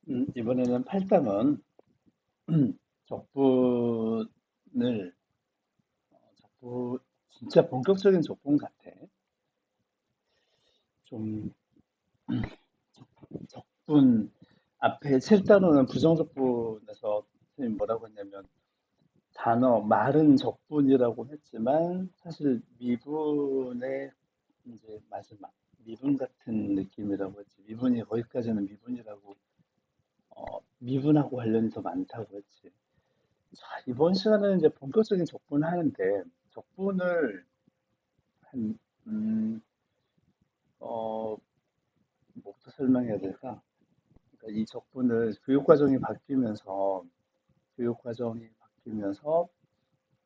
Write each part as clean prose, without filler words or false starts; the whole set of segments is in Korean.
이번에는 8단원 적분을 적분 진짜 본격적인 적분 같아. 좀 적분 앞에 7단원은 부정적분에서 선생님 뭐라고 했냐면 단어 말은 적분이라고 했지만 사실 미분의 이제 마지막 미분 같은 느낌이라고 했지. 미분이 거기까지는 미분이라고 미분하고 관련이 더 많다고 했지. 자, 이번 시간에는 이제 본격적인 적분을 하는데 적분을 한, 어, 뭐부터 설명해야 될까? 그러니까 이 적분을 교육과정이 바뀌면서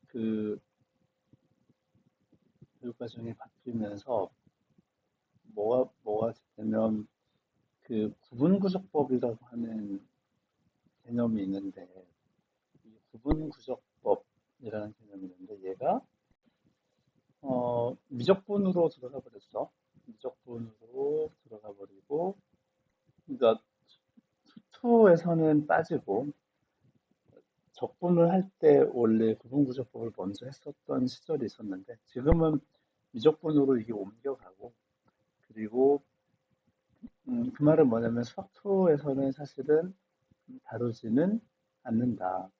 그 교육과정이 바뀌면서 뭐가 되면 그 구분구조법이라고 하는 개념이 있는데 이 구분구조법이라는 개념이 있는데 얘가 미적분으로 들어가 버렸어. 미적분으로 들어가 버리고 그러니까 투에서는 빠지고 적분을 할 때 원래 구분구조법을 먼저 했었던 시절이 있었는데 지금은 미적분으로 이게 옮겨가고 그리고 그 말은 뭐냐면 수학2에서는 사실은 다루지는 않는다.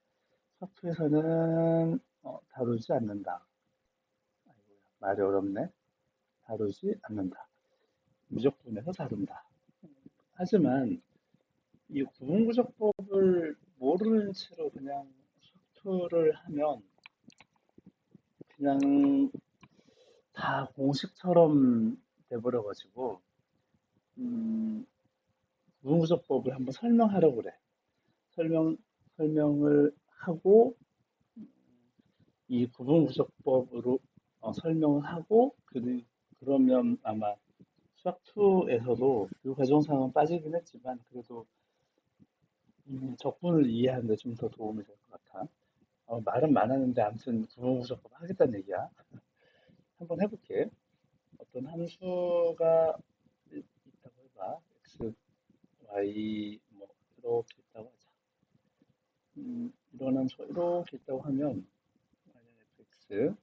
수학2에서는 다루지 않는다. 아이고야, 말이 어렵네. 다루지 않는다. 미적분에서 다룬다. 하지만 이 구분구조법을 모르는 채로 그냥 수투를 하면 그냥 다 공식처럼 돼버려가지고 음, 구분구조법을 한번 설명하려고 그래. 설명 설명을 하고 이 구분구조법으로 설명을 하고 그러면 아마 수학2에서도 그 과정상은 빠지긴 했지만 그래도 적분을 이해하는 데 좀 더 도움이 될 것 같아. 말은 많았는데 아무튼 구분구조법 하겠다는 얘기야. 한번 해볼게. 어떤 함수가 있다고 해봐. x, y 뭐 이렇게 있다고 하자. 이런 함수가 이렇게 있다고 하면 x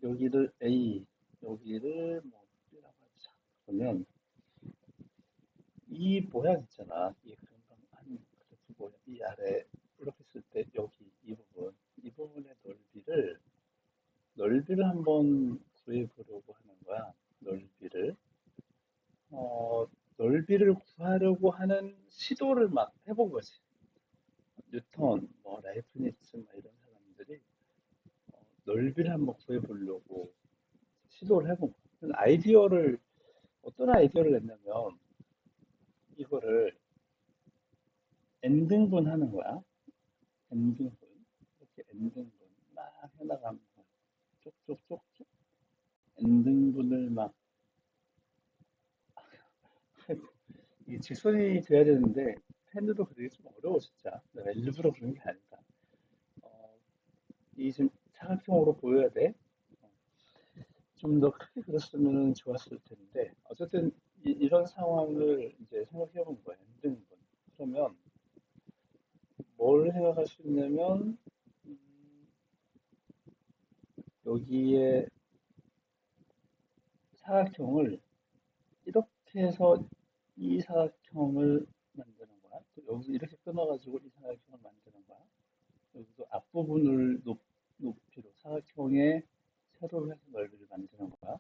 여기를 a 여기를 뭐 b라고 하자. 그러면 이 모양 있잖아. 이 금방 한 그래프 모양 이 아래 이렇게 쓸 때 여기 이 부분의 넓이를 한번 구해 보려고 하는 거야. 넓이를 어, 넓이를 구하려고 하는 시도를 막 해본 거지. 뉴턴, 뭐 라이프니츠 막 이런 사람들이 넓이를 한번 구해 보려고 시도를 해본 거야. 어떤 아이디어를 냈냐면 이거를 n등분 하는 거야. n등분 이렇게 n등분 막 해나가면서 쪽쪽쪽쪽 n등분을 막 이 직선이 돼야 되는데 펜으로 그리기 좀 어려워 진짜. 내가 일부러 그런 게 아니다. 어, 이 좀 사각형으로 보여야 돼. 좀 더 크게 그렸으면 좋았을 텐데 어쨌든 런 상황을 이제 생각해 본 거예요. n등분. 그러면 뭘 생각할 수 있냐면 음, 여기에 사각형을 이렇게 해서 이 사각형을 만드는 거야. 또 여기 이렇게 끊어가지고 이 사각형을 만드는 거야. 여기도 앞부분을 높이로 사각형의 세로로 해서 넓이를 만드는 거야.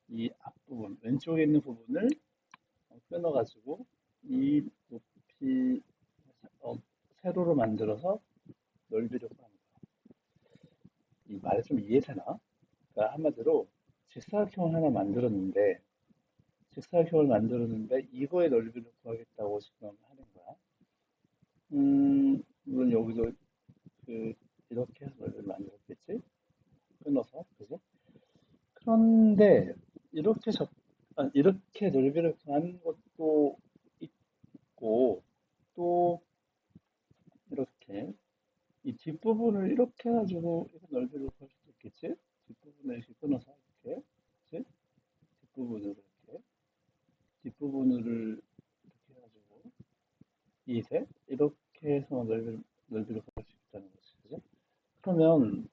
이 앞부분, 왼쪽에 있는 부분을 끊어가지고 이 높이 어, 세로로 만들어서 넓이를 구하는 거야. 이 말이 좀 이해되나? 그러니까 한마디로 직사각형을 만들었는데 이거의 넓이를 구하겠다고 지금 하는 거야. 물론 여기도 그 이렇게 해서 넓이를 만들었겠지? 끊어서, 그지? 그런데 이렇게 이렇게 넓이를 구하는 것도 있고 또 이렇게 이 뒷부분을 이렇게 해가지고 이렇게 넓이를 구할 수도 있겠지? 뒷부분을 이렇게 끊어서 이렇게, 그치? 뒷부분을 이렇게 뒷부분을 2세 이렇게 해서 넓이를 구할 수 있다는 거지, 그죠? 그러면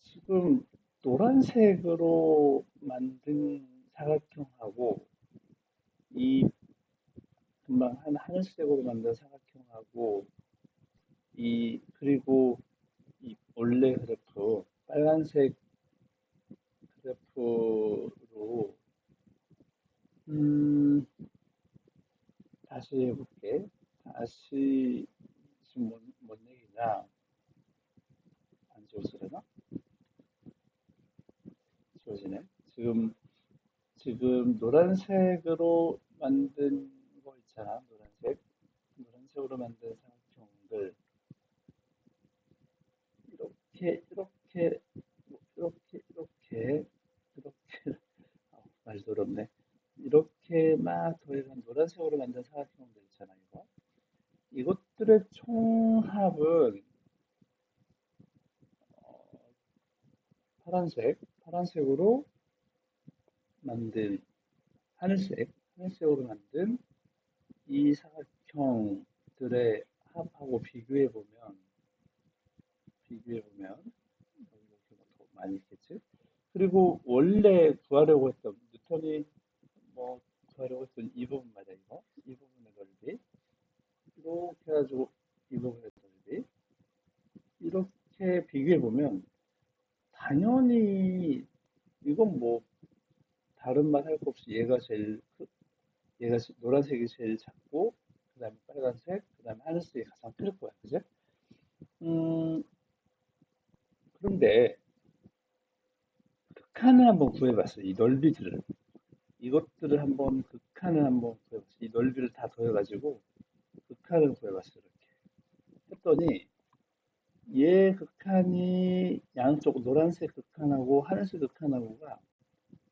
지금 노란색으로 만든 사각형하고 이 금방 한 하늘색으로 만든 사각형하고 이 그리고 이 원래 그래프 빨간색 그래프로 음 다시 해볼게. 다시 지금 뭔 얘기냐? 안 지워지려나? 지워지네. 지금 노란색으로 만든 거 있잖아. 노란색으로 만든 사각형들 이렇게 이렇게 말도 어렵네. 이렇게 막 더해간 노란색으로 만든 사각형들 있잖아. 이것들의 총합은 어, 파란색으로 만든 하늘색으로 만든 이 사각형들의 합하고 비교해 보면 이렇게 더 많이 있겠지. 그리고 원래 구하려고 했던 뉴턴이 뭐 구하려고 했던 이 부분 말이야 이거 이 부분의 넓이 이렇게 해가지고 이 부분의 넓이 이렇게 비교해 보면 당연히 이건 뭐 다른 말 할 거 없이 노란색이 제일 작고 그다음에 빨간색 그다음에 하늘색이 가장 클 거야 그지? 음 그런데 극한을 한번 구해봤어 이 넓이들을 이것들을 한번 극한을 한번 구해봤어 이 넓이를 다 더해가지고 극한을 구해봤어 이렇게 했더니 얘 극한이 양쪽 노란색 극한하고 하늘색 극한하고가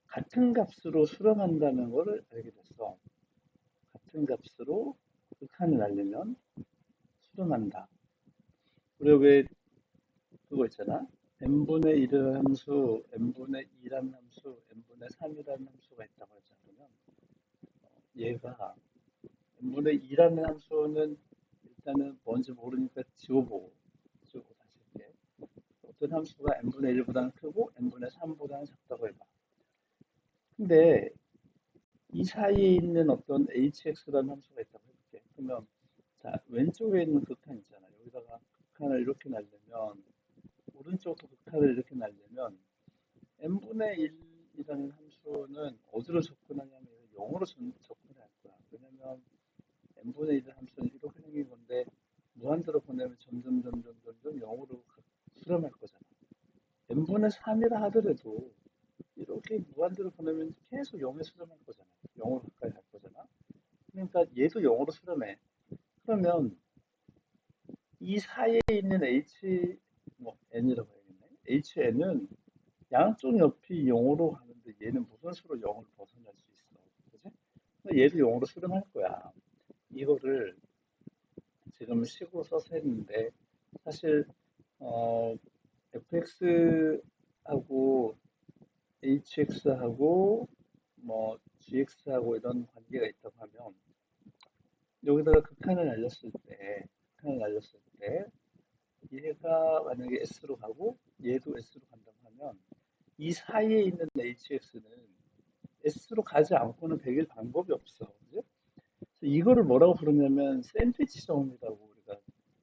같은 값으로 수렴한다는 것을 알게 됐어. 같은 값으로 극한을 알려면 수렴한다. 우리가 왜 그거 있잖아. n분의 1이라는 함수, n분의 2라는 함수, n분의 3이라는 함수가 있다고 하잖아. 그러면 얘가 n분의 2라는 함수는 일단은 뭔지 모르니까 지워보고 다시 할게. 어떤 함수가 n분의 1보다는 크고 n분의 3보다는 작다고 해봐. 근데 이 사이에 있는 어떤 hx라는 함수가 있다고 해볼게. 그러면 자 왼쪽에 있는 극한 있잖아. 여기다가 극한을 이렇게 날려면 오른쪽도 극한을 이렇게 날려면 n분의 1이라는 함수는 어디로 접근하냐면 0으로 접근할 거야. 왜냐면 n분의 1 함수는 이렇게 생긴 건데 무한대로 보내면 점점 0으로 수렴할 거잖아. n분의 3이라 하더라도 이렇게 무한대로 보내면 계속 0에 수렴할 거잖아. 0으로 가까이 갈 거잖아. 그러니까 얘도 0으로 수렴해. 그러면 이 사이에 있는 뭐 n이라고 해야겠네. hn은 양쪽 옆이 0으로 가는데 얘는 무슨 수로 0을 벗어날 수 있어. 그지? 얘도 0으로 수렴할 거야. 이거를 지금 식으로 써서 했는데 사실 fx하고 hx하고 뭐 gx하고 이런 관계가 있다고 하면 여기다가 극한을 날렸을 때 얘가 만약에 s로 가고 얘도 s로 간다고 하면 이 사이에 있는 hx는 s로 가지 않고는 베길 방법이 없어. 그죠? 그래서 이거를 뭐라고 부르냐면 샌드위치 정리라고 우리가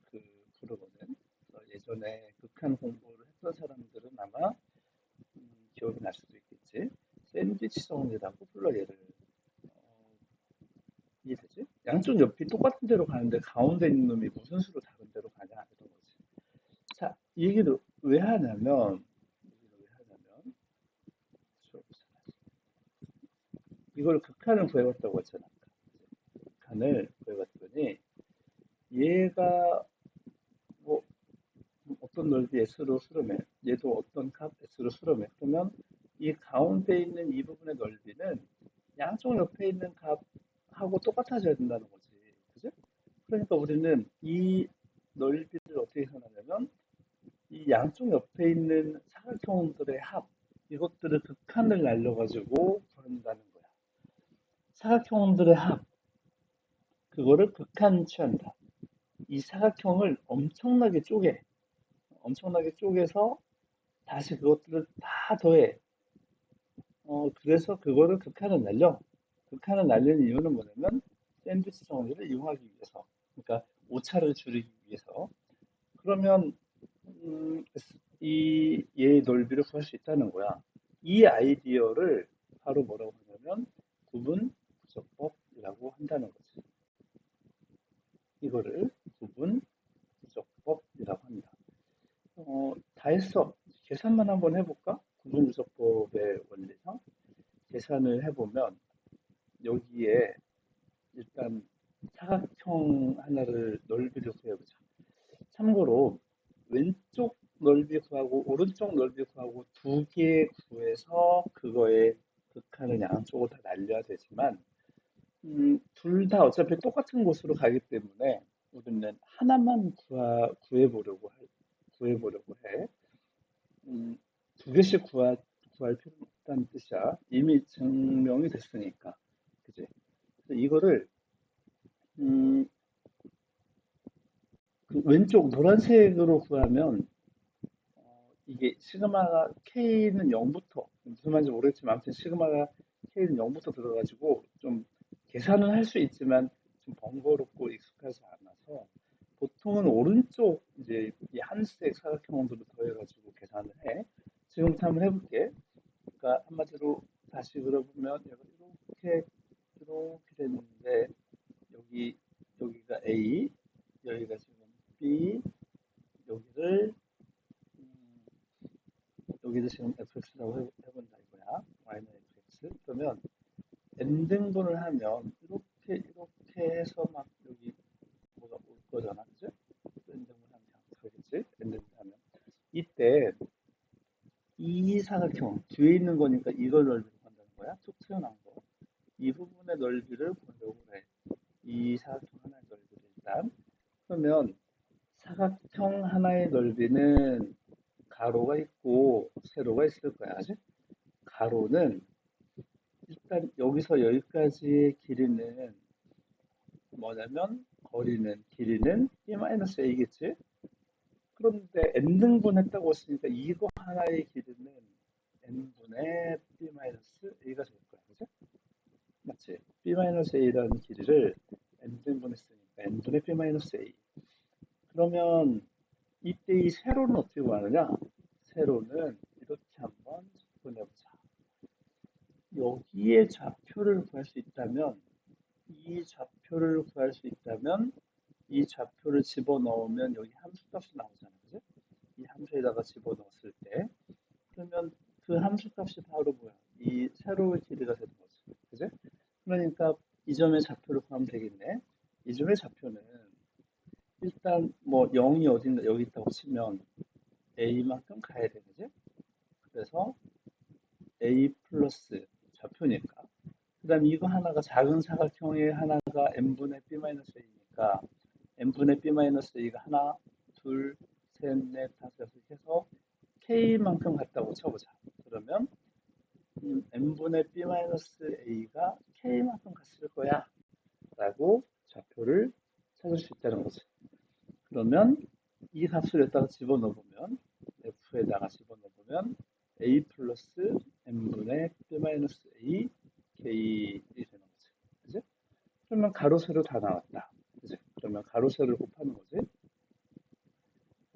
그 부르거든. 그래서 예전에 극한 공부를 했던 사람들은 아마 기억이 날 수도 있겠지. 샌드위치 정리라고 불러 얘를. 어, 이해되지? 양쪽 옆이 똑같은 데로 가는데 가운데 있는 놈이 무슨 수로 다른 데로 가냐 이런 거지. 자, 이 얘기를 왜 하냐면 이걸 극한을 구해봤다고 했잖아. 극한을 구해봤더니 얘가 뭐 어떤 넓이 S로 수렴해. 얘도 어떤 값 S로 수렴해. 그러면 이 가운데 있는 이 부분의 넓이는 양쪽 옆에 있는 값하고 똑같아져야 된다는 거지. 그죠? 그러니까 우리는 이 넓이를 어떻게 생각하냐면 이 양쪽 옆에 있는 사각형들의 합, 이것들을 극한을 날려가지고 구한다는 거야. 사각형들의 합, 그거를 극한 취한다. 이 사각형을 엄청나게 쪼개서 다시 그것들을 다 더해. 그래서 그거를 극한을 날려. 극한을 날리는 이유는 뭐냐면 샌드위치 정리를 이용하기 위해서. 그러니까 오차를 줄이기 위해서. 그러면 음, 얘의 넓이를 구할 수 있다는 거야. 이 아이디어를 바로 뭐라고 하냐면 구분 부적법이라고 한다는 거지. 이거를 구분 부적법이라고 합니다. 다 했어. 계산만 한번 해볼까? 구분 부적법의 원리상 계산을 해보면 여기에 일단 사각형 하나를 넓이를 구해보자. 참고로 왼쪽 넓이 구하고 오른쪽 넓이 구하고 두 개 구해서 그거의 극한을 양쪽으로 다 날려야 되지만 둘 다 어차피 똑같은 곳으로 가기 때문에 우리는 하나만 구해보려고 해. 두 개씩 구할 필요는 없다는 뜻이야. 이미 증명이 됐으니까. 그지? 그래서 이거를 음, 그 왼쪽 노란색으로 구하면 이게 시그마가 K는 0부터 무슨 말인지 모르겠지만 아무튼 시그마가 K는 0부터 들어가지고 좀 계산은 할 수 있지만 좀 번거롭고 익숙하지 않아서 보통은 오른쪽 이제 이 한색 사각형으로 더해가지고 계산을 해. 지금부터 한번 해볼게. 그러니까 한마디로 다시 그려보면 얘가 이렇게 됐는데 여기가 A, 여기가 지금 B, 여기를 음, 여기도 지금 fx라고 해본다 이거야. y는 fx. 그러면 n등분을 하면 이렇게 해서 막 여기 뭐가 올 거잖아, 그죠? n등분 하면 되겠지? n등분 하면 이때 이 사각형 뒤에 있는 거니까 이걸 넓이로 한다는 거야. 툭 튀어나온 거. 이 부분의 넓이를 보려고 해. 이 사각형 하나의 넓이를 일단. 그러면 사각형 하나의 넓이는 가로가 있고 세로가 있을 거야. 그지? 가로는 일단 여기서 여기까지의 길이는 뭐냐면 길이는 b-a겠지? 그런데 n등분 했다고 했으니까 이거 하나의 길이는 n분의 b-a가 될 거야. 그죠? 맞지? b-a라는 길이를 n등분 했으니까 n분의 b-a. 그러면 이때 이 세로는 어떻게 구하느냐? 세로는 이렇게 한번 접근해보자. 여기에 좌표를 구할 수 있다면 이 좌표를 집어넣으면 여기 함수값이 나오잖아. 그죠? 이 함수에다가 집어넣었을 때 그러면 그 함수값이 바로 뭐야? 이 세로의 길이가 되는 거지. 그죠? 그러니까 이 점의 좌표를 구하면 되겠네. 이 점의 좌표는 일단 뭐 0이 어딘가 여기 있다고 치면 a만큼 가야 되겠지? 그래서 a 플러스 좌표니까 그 다음 이거 하나가 작은 사각형의 하나가 n분의 b-a니까 n분의 b-a가 하나, 둘, 셋, 넷, 다섯, 여섯 해서 k만큼 같다고 쳐보자. 그러면 n분의 b-a가 k만큼 갔을 거야 라고 좌표를 찾을 수 있다는 거죠. 그러면 이 값을 여기다가 집어넣으면 f에다가 집어넣으면 a 플러스 n분의 b-a k이 되는 거지. 그지? 그러면 가로 세로 다 나왔다. 그지? 그러면 가로 세로를 곱하는 거지.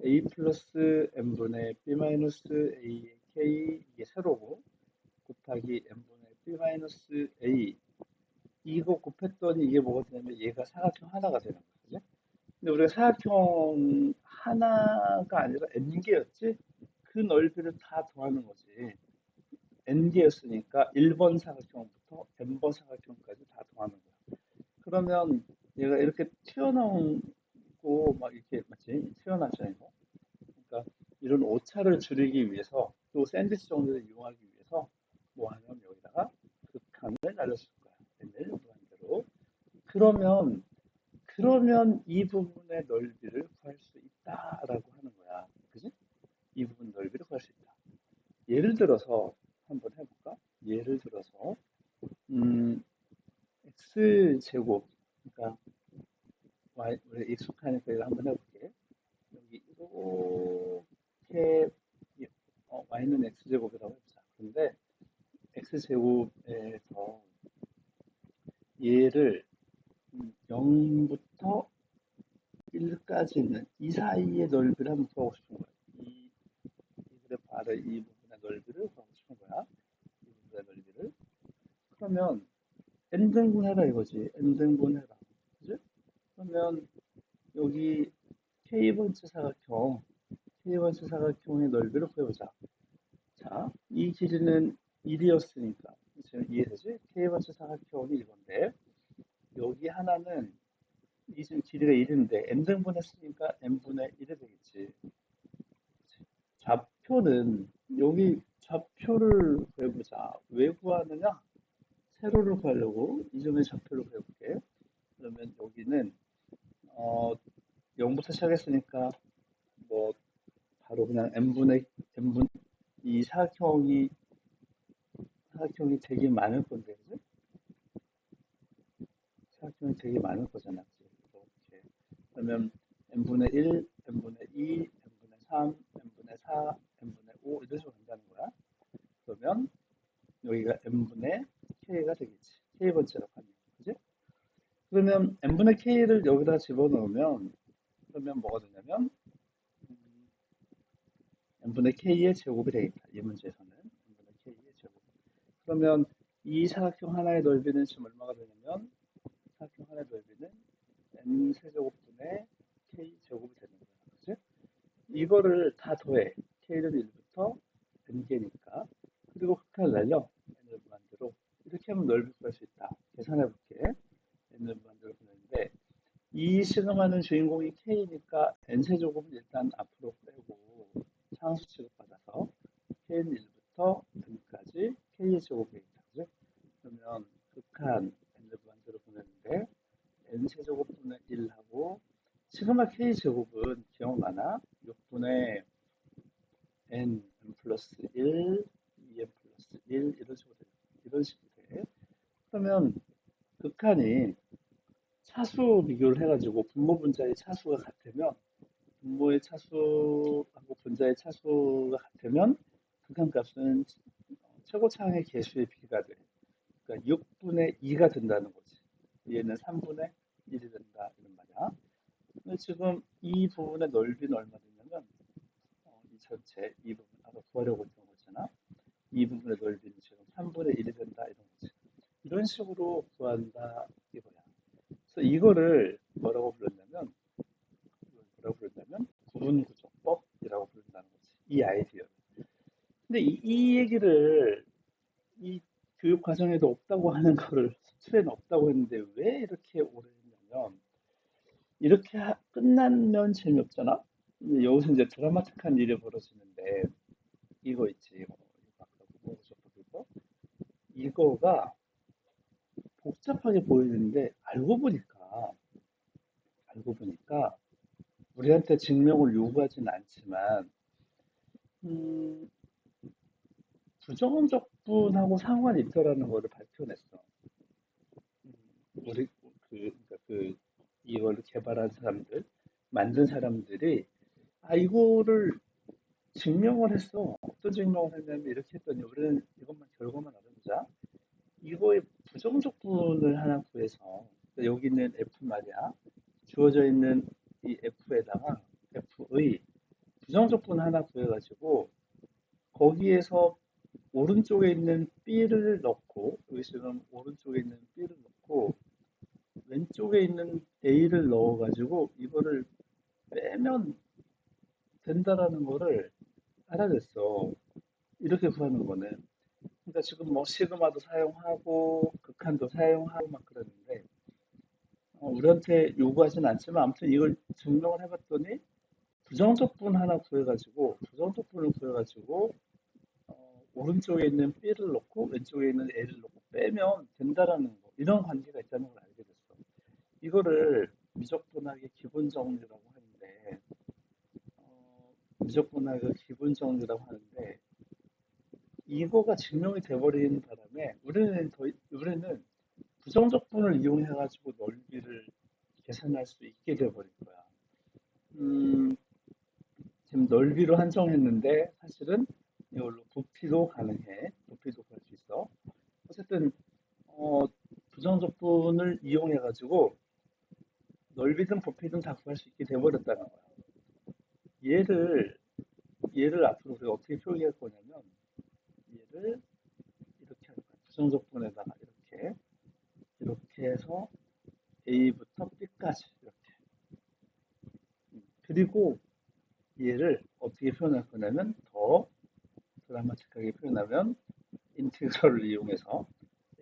a 플러스 n분의 b-a k 이게 세로고 곱하기 n분의 b-a 이거 곱했더니 이게 뭐가 되냐면 얘가 사각형 하나가 되는 거지. 근데 우리가 사각형 하나가 아니라 n개였지? 그 넓이를 다 더하는 거지. n개였으니까 1번 사각형부터 n번 사각형까지 다 더하는 거야. 그러면 얘가 이렇게 튀어나오고 막 이렇게 맞지? 튀어나왔잖아요. 그러니까 이런 오차를 줄이기 위해서 또 샌드위치 정리를 이용하기 위해서 뭐 하냐면 여기다가 극한을 날려줄 거야. n을 무한대로. 그러면 이 부분의 넓이를 구할 수 있다라고 하는 거야. 그지? 이 부분 넓이를 구할 수 있다. 예를 들어서 한번 해볼까? 예를 들어서 x 제곱, 그러니까 우리 익숙하니까 이거 한번 해볼게. 여기 이렇게 y는 x제곱이라고 해보자. 근데 x제곱에서 얘를 0부터 1까지 있는 이 사이의 넓이를 한번 구하고 싶은 거야. 이 그래프 아래 이 부분의 넓이를 구하고 싶은 거야. 이 부분의 넓이를. 그러면 n등분 해라 이거지. n등분 해라. 그지? 그러면 여기 K번째 사각형, K번째 사각형의 넓이를 구해보자. 자, 이 길이는 1이었으니까. 지금 이해되지? K번째 사각형이 이건데, 여기 하나는, 이 지금 길이가 1인데, n등분 했으니까 n분의 1이 되겠지. 좌표는, 여기 좌표를 구해보자. 왜 구하느냐? 세로를 구하려고 이 점의 좌표를 구해볼게. 그러면 여기는, 어, 0부터 시작했으니까, 뭐, 바로 그냥 n분 이 사각형이 되게 많을 건데, 그지? 사각형이 되게 많을 거잖아. 이렇게. 그러면 n분의 1, n분의 2, n분의 3, n분의 4, n분의 5 이런 식으로 간다는 거야. 그러면 여기가 n분의 k가 되겠지. k번째라고 하면. 그지? 그러면 n분의 k를 여기다 집어넣으면 그러면 뭐가 되냐면 n분의 k의 제곱이 되겠다. 이 문제에서는 n분의 k의 제곱. 그러면 이 사각형 하나의 넓이는 지금 얼마가 되냐면 사각형 하나의 넓이는 n 세제곱분의 k 제곱이 되는 거야. 그치? 이거를 다 더해. k는 1부터 n개니까. 그리고 극한을 날려. n을 무한대로. 이렇게 하면 넓이 구할 수 있다. 계산해 볼게. n을 무한대로 보내는데 이 시그마는 주인공이 k니까 n세제곱은 일단 앞으로 빼고 상수 취급받아서 k는 1부터 n까지 k의 제곱이 있다. 그죠? 그러면 극한 n을 무한대로 보내는데 n세제곱분의 1하고 시그마 k제곱은 기억나나? 6분의 n 플러스 1, 2n 플러스 1 이런 식으로 돼. 그러면 극한이 차수 비교를 해가지고 분모 분자의 차수가 같으면 분모의 차수하고 분자의 차수가 같으면 극한값은 최고차항의 개수의 비가 돼. 그러니까 6분의 2가 된다는 거지. 얘는 3분의 1이 된다 이런 말이야. 근데 지금 이 부분의 넓이는 얼마 되냐면 이 전체 이 부분 아까 구하려고 했던 거잖아. 이 부분의 넓이는 지금 3분의 1이 된다 이런 거지. 이런 식으로 구한다 이거야. 그래서 이거를 뭐라고 부르냐면 구분구조법이라고 부른다는 거지. 이 아이디어를. 근데 이 얘기를 이 교육 과정에도 없다고 하는 거를 수에는 없다고 했는데 왜 이렇게 오래 했냐면 이렇게 끝나면 재미없잖아. 여기서 이제 드라마틱한 일이 벌어지는데 이거 있지. 아까 구분구조법 이거가 복잡하게 보이는데 알고 보니까 우리한테 증명을 요구하진 않지만 음, 부정적분하고 상관이 있다라는 거를 밝혀냈어. 음, 우리 그러니까 이걸 개발한 사람들, 만든 사람들이 이거를 증명을 했어. 어떤 증명을 했냐면 이렇게 했더니 우리는 이것만 결과만 알아보자. 이거의 부정적분을 하나 구해서 여기 있는 F 말이야. 주어져 있는 이 F에다가 F의 부정적분 하나 구해가지고 거기에서 오른쪽에 있는 B를 넣고 여기 지금 오른쪽에 있는 B를 넣고 왼쪽에 있는 A를 넣어가지고 이거를 빼면 된다라는 거를 알아냈어. 이렇게 구하는 거는. 그러니까 지금 뭐 시그마도 사용하고 극한도 사용하고 막 그러는데 우리한테 요구하진 않지만 아무튼 이걸 증명을 해봤더니 부정적분을 구해가지고 오른쪽에 있는 B를 넣고 왼쪽에 있는 A를 넣고 빼면 된다라는 거 이런 관계가 있다는 걸 알게 됐어. 이거를 미적분학의 기본 정리라고 하는데 미적분학의 기본 정리라고 하는데 이거가 증명이 돼버리는 바람에 우리는 부정적분을 이용해가지고 넓이를 계산할 수 있게 돼버린 거야. 음, 지금 넓이로 한정했는데 사실은 이걸로 부피도 가능해. 부피도 구할 수 있어. 어쨌든 어, 부정적분을 이용해가지고 넓이든 부피든 다 구할 수 있게 돼버렸다는 거야. 얘를 얘를 앞으로 우리가 어떻게 표기할 거냐면 얘를 이렇게 할 거야. 부정적분에다가 이렇게 해서 A부터 B까지 이렇게. 그리고 얘를 어떻게 표현할 거냐면 더 드라마틱하게 표현하면 인티그럴을 이용해서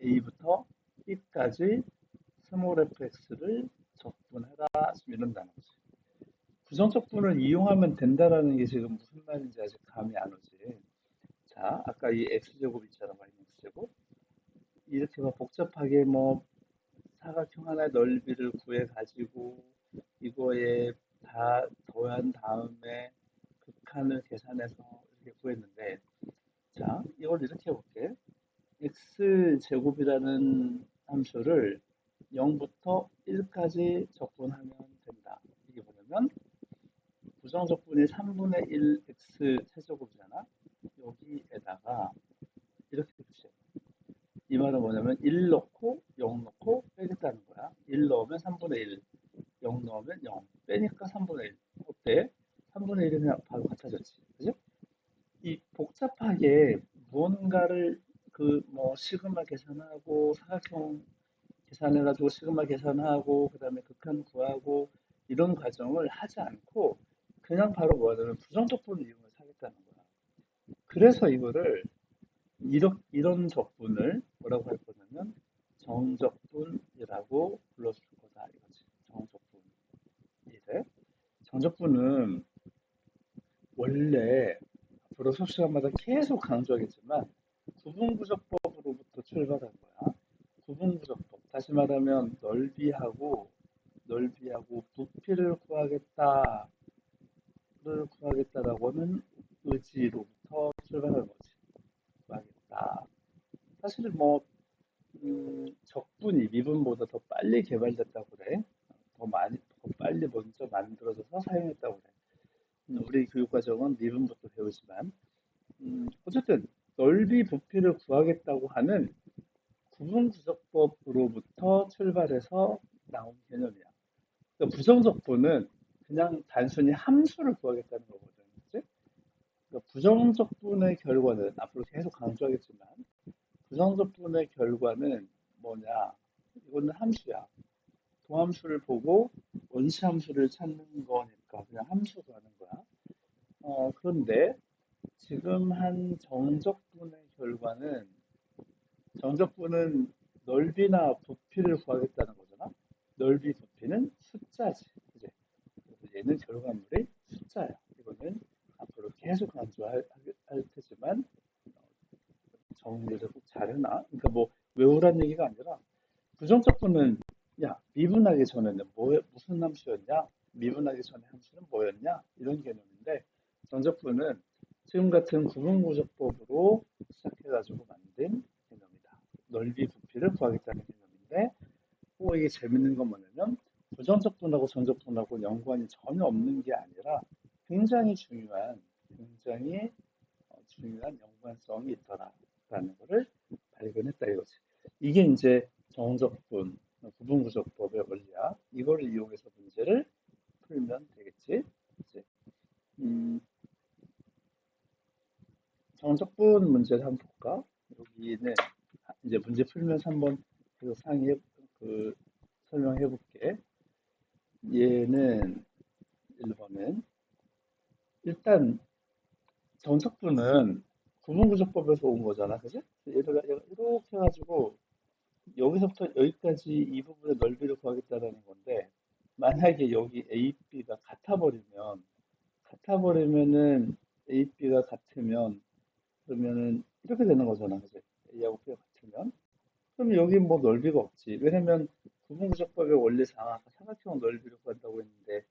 A부터 B까지 스몰 fx를 적분해라 지금 이런다는 거지. 부정적분을 이용하면 된다라는 게 지금 무슨 말인지 아직 감이 안 오지. 자, 아까 이 x제곱 있잖아, x제곱. 이렇게 막 복잡하게 뭐 사각형 하나의 넓이를 구해가지고 이거에 다 더한 다음에 극한을 계산해서 이렇게 구했는데, 자, 이걸 이렇게 해볼게. x제곱이라는 함수를 0부터 1까지 적분하면 된다. 이게 뭐냐면 부정적분이 3분의 1 x 세제곱이잖아. 여기에다가 이렇게 붙여. 이 말은 뭐냐면 1 넣고 0 넣고 빼겠다는 거야. 1 넣으면 3분의 1, 0 넣으면 0. 빼니까 3분의 1. 어때? 3분의 1이 그냥 바로 같아졌지. 그죠? 이 복잡하게 무언가를 그 뭐 시그마 계산하고 사각형 계산해가지고 시그마 계산하고 그다음에 극한 구하고 이런 과정을 하지 않고 그냥 바로 뭐냐면 부정적분을 이용해서 하겠다는 거야. 그래서 이거를 이런 적분을 뭐라고 할 거냐면 정적분이라고 불러줄 거다 이거지. 정적분. 이래. 정적분은 원래 앞으로 수업 시간마다 계속 강조하겠지만 구분구조법으로부터 출발한 거야. 구분구조법. 다시 말하면 넓이하고 부피를 구하겠다라고 하는 의지로부터 출발한 거지. 구하겠다. 사실 뭐 적분이 미분보다 더 빨리 개발됐다고 그래. 더 빨리 먼저 만들어져서 사용했다고 그래. 우리 교육과정은 미분부터 배우지만 어쨌든 넓이 부피를 구하겠다고 하는 구분구조법으로부터 출발해서 나온 개념이야. 그러니까 부정적분은 그냥 단순히 함수를 구하겠다는 거거든. 그치? 그러니까 부정적분의 결과는 앞으로 계속 강조하겠지만 부정적분의 결과는 뭐냐? 이거는 함수야. 도함수를 보고 원시함수를 찾는 거니까 그냥 함수 구하는 거야. 그런데 지금 한 정적분은 넓이나 부피를 구하겠다는 거잖아. 넓이, 부피는 숫자지. 그지? 그래서 얘는 결과물의 숫자야. 이거는 앞으로 계속 강조할 테지만 정리를 꼭 잘해놔. 그러니까 뭐 외우란 얘기가 아니라 부정적분은 야 미분하기 전에는 무슨 함수였냐? 미분하기 전에 함수는 뭐였냐? 이런 개념인데 정적분은 지금 같은 구분구조법으로 시작해가지고 만든 개념이다. 넓이 부피를 구하겠다는 개념인데 이게 재밌는 건 뭐냐면 부정적분하고 정적분하고 연관이 전혀 없는 게 아니라 굉장히 중요한 연관성이 있더라라는 것을 발견했다 이거지. 이게 이제 정적분, 구분구조법의 원리야. 이걸 이용해서 문제를 풀면 되겠지. 이제, 음, 정적분 문제를 한번 볼까? 여기는 이제 문제 풀면서 한번 계속 그 설명해 볼게. 얘는 1번은 일단 정적분은 구분구조법에서 온 거잖아, 그지? 얘가 이렇게 해가지고 여기서부터 여기까지 이 부분의 넓이를 구하겠다는 건데 만약에 여기 A, B가 같아버리면은 A, B가 같으면 그러면은 이렇게 되는 거잖아, 그지? A하고 B가 같으면 그럼 여기 뭐 넓이가 없지. 왜냐면 구분구조법의 원리상 아까 사각형 넓이를 구한다고 했는데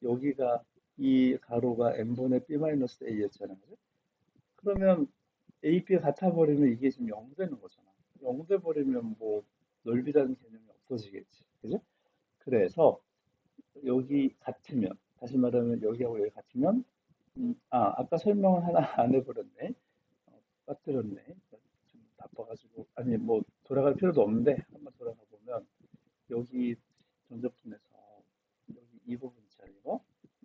여기가 이 가로가 n분의 b-a였잖아, 그지? 그러면 A, B가 같아버리면 이게 지금 0 되는 거잖아. 0 돼버리면 뭐 넓이라는 개념이 없어지겠지. 그죠? 그래서 여기 같으면, 다시 말하면 여기하고 여기 같으면, 아까 설명을 하나 안 해버렸네. 빠뜨렸네. 좀 바빠가지고. 아니, 뭐, 돌아갈 필요도 없는데, 한번 돌아가 보면, 여기 전접분에서, 여기 이 부분짜리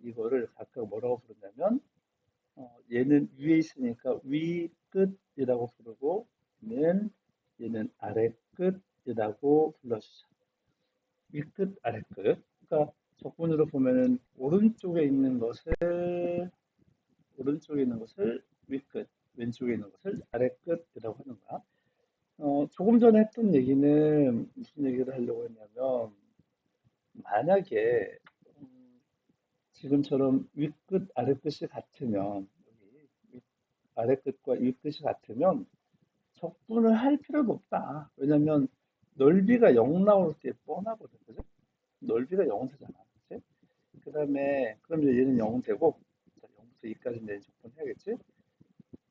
이거를 각각 뭐라고 부르냐면, 얘는 위에 있으니까 위 끝이라고 부르고, 얘는 아래 끝이라고 불러주죠. 위 끝, 아래 끝. 그러니까 적분으로 보면은 오른쪽에 있는 것을 위끝, 왼쪽에 있는 것을 아래끝이라고 하는 거야. 조금 전에 했던 얘기는 무슨 얘기를 하려고 했냐면, 만약에 지금처럼 위끝, 아래끝이 같으면, 여기 아래끝과 위끝이 같으면 적분을 할 필요가 없다. 왜냐면 넓이가 0 나올 게 뻔하거든, 그죠? 넓이가 0 되잖아, 그치? 그 다음에, 그럼 이제 얘는 0 되고, 0부터 2까지 내는 적분해야겠지?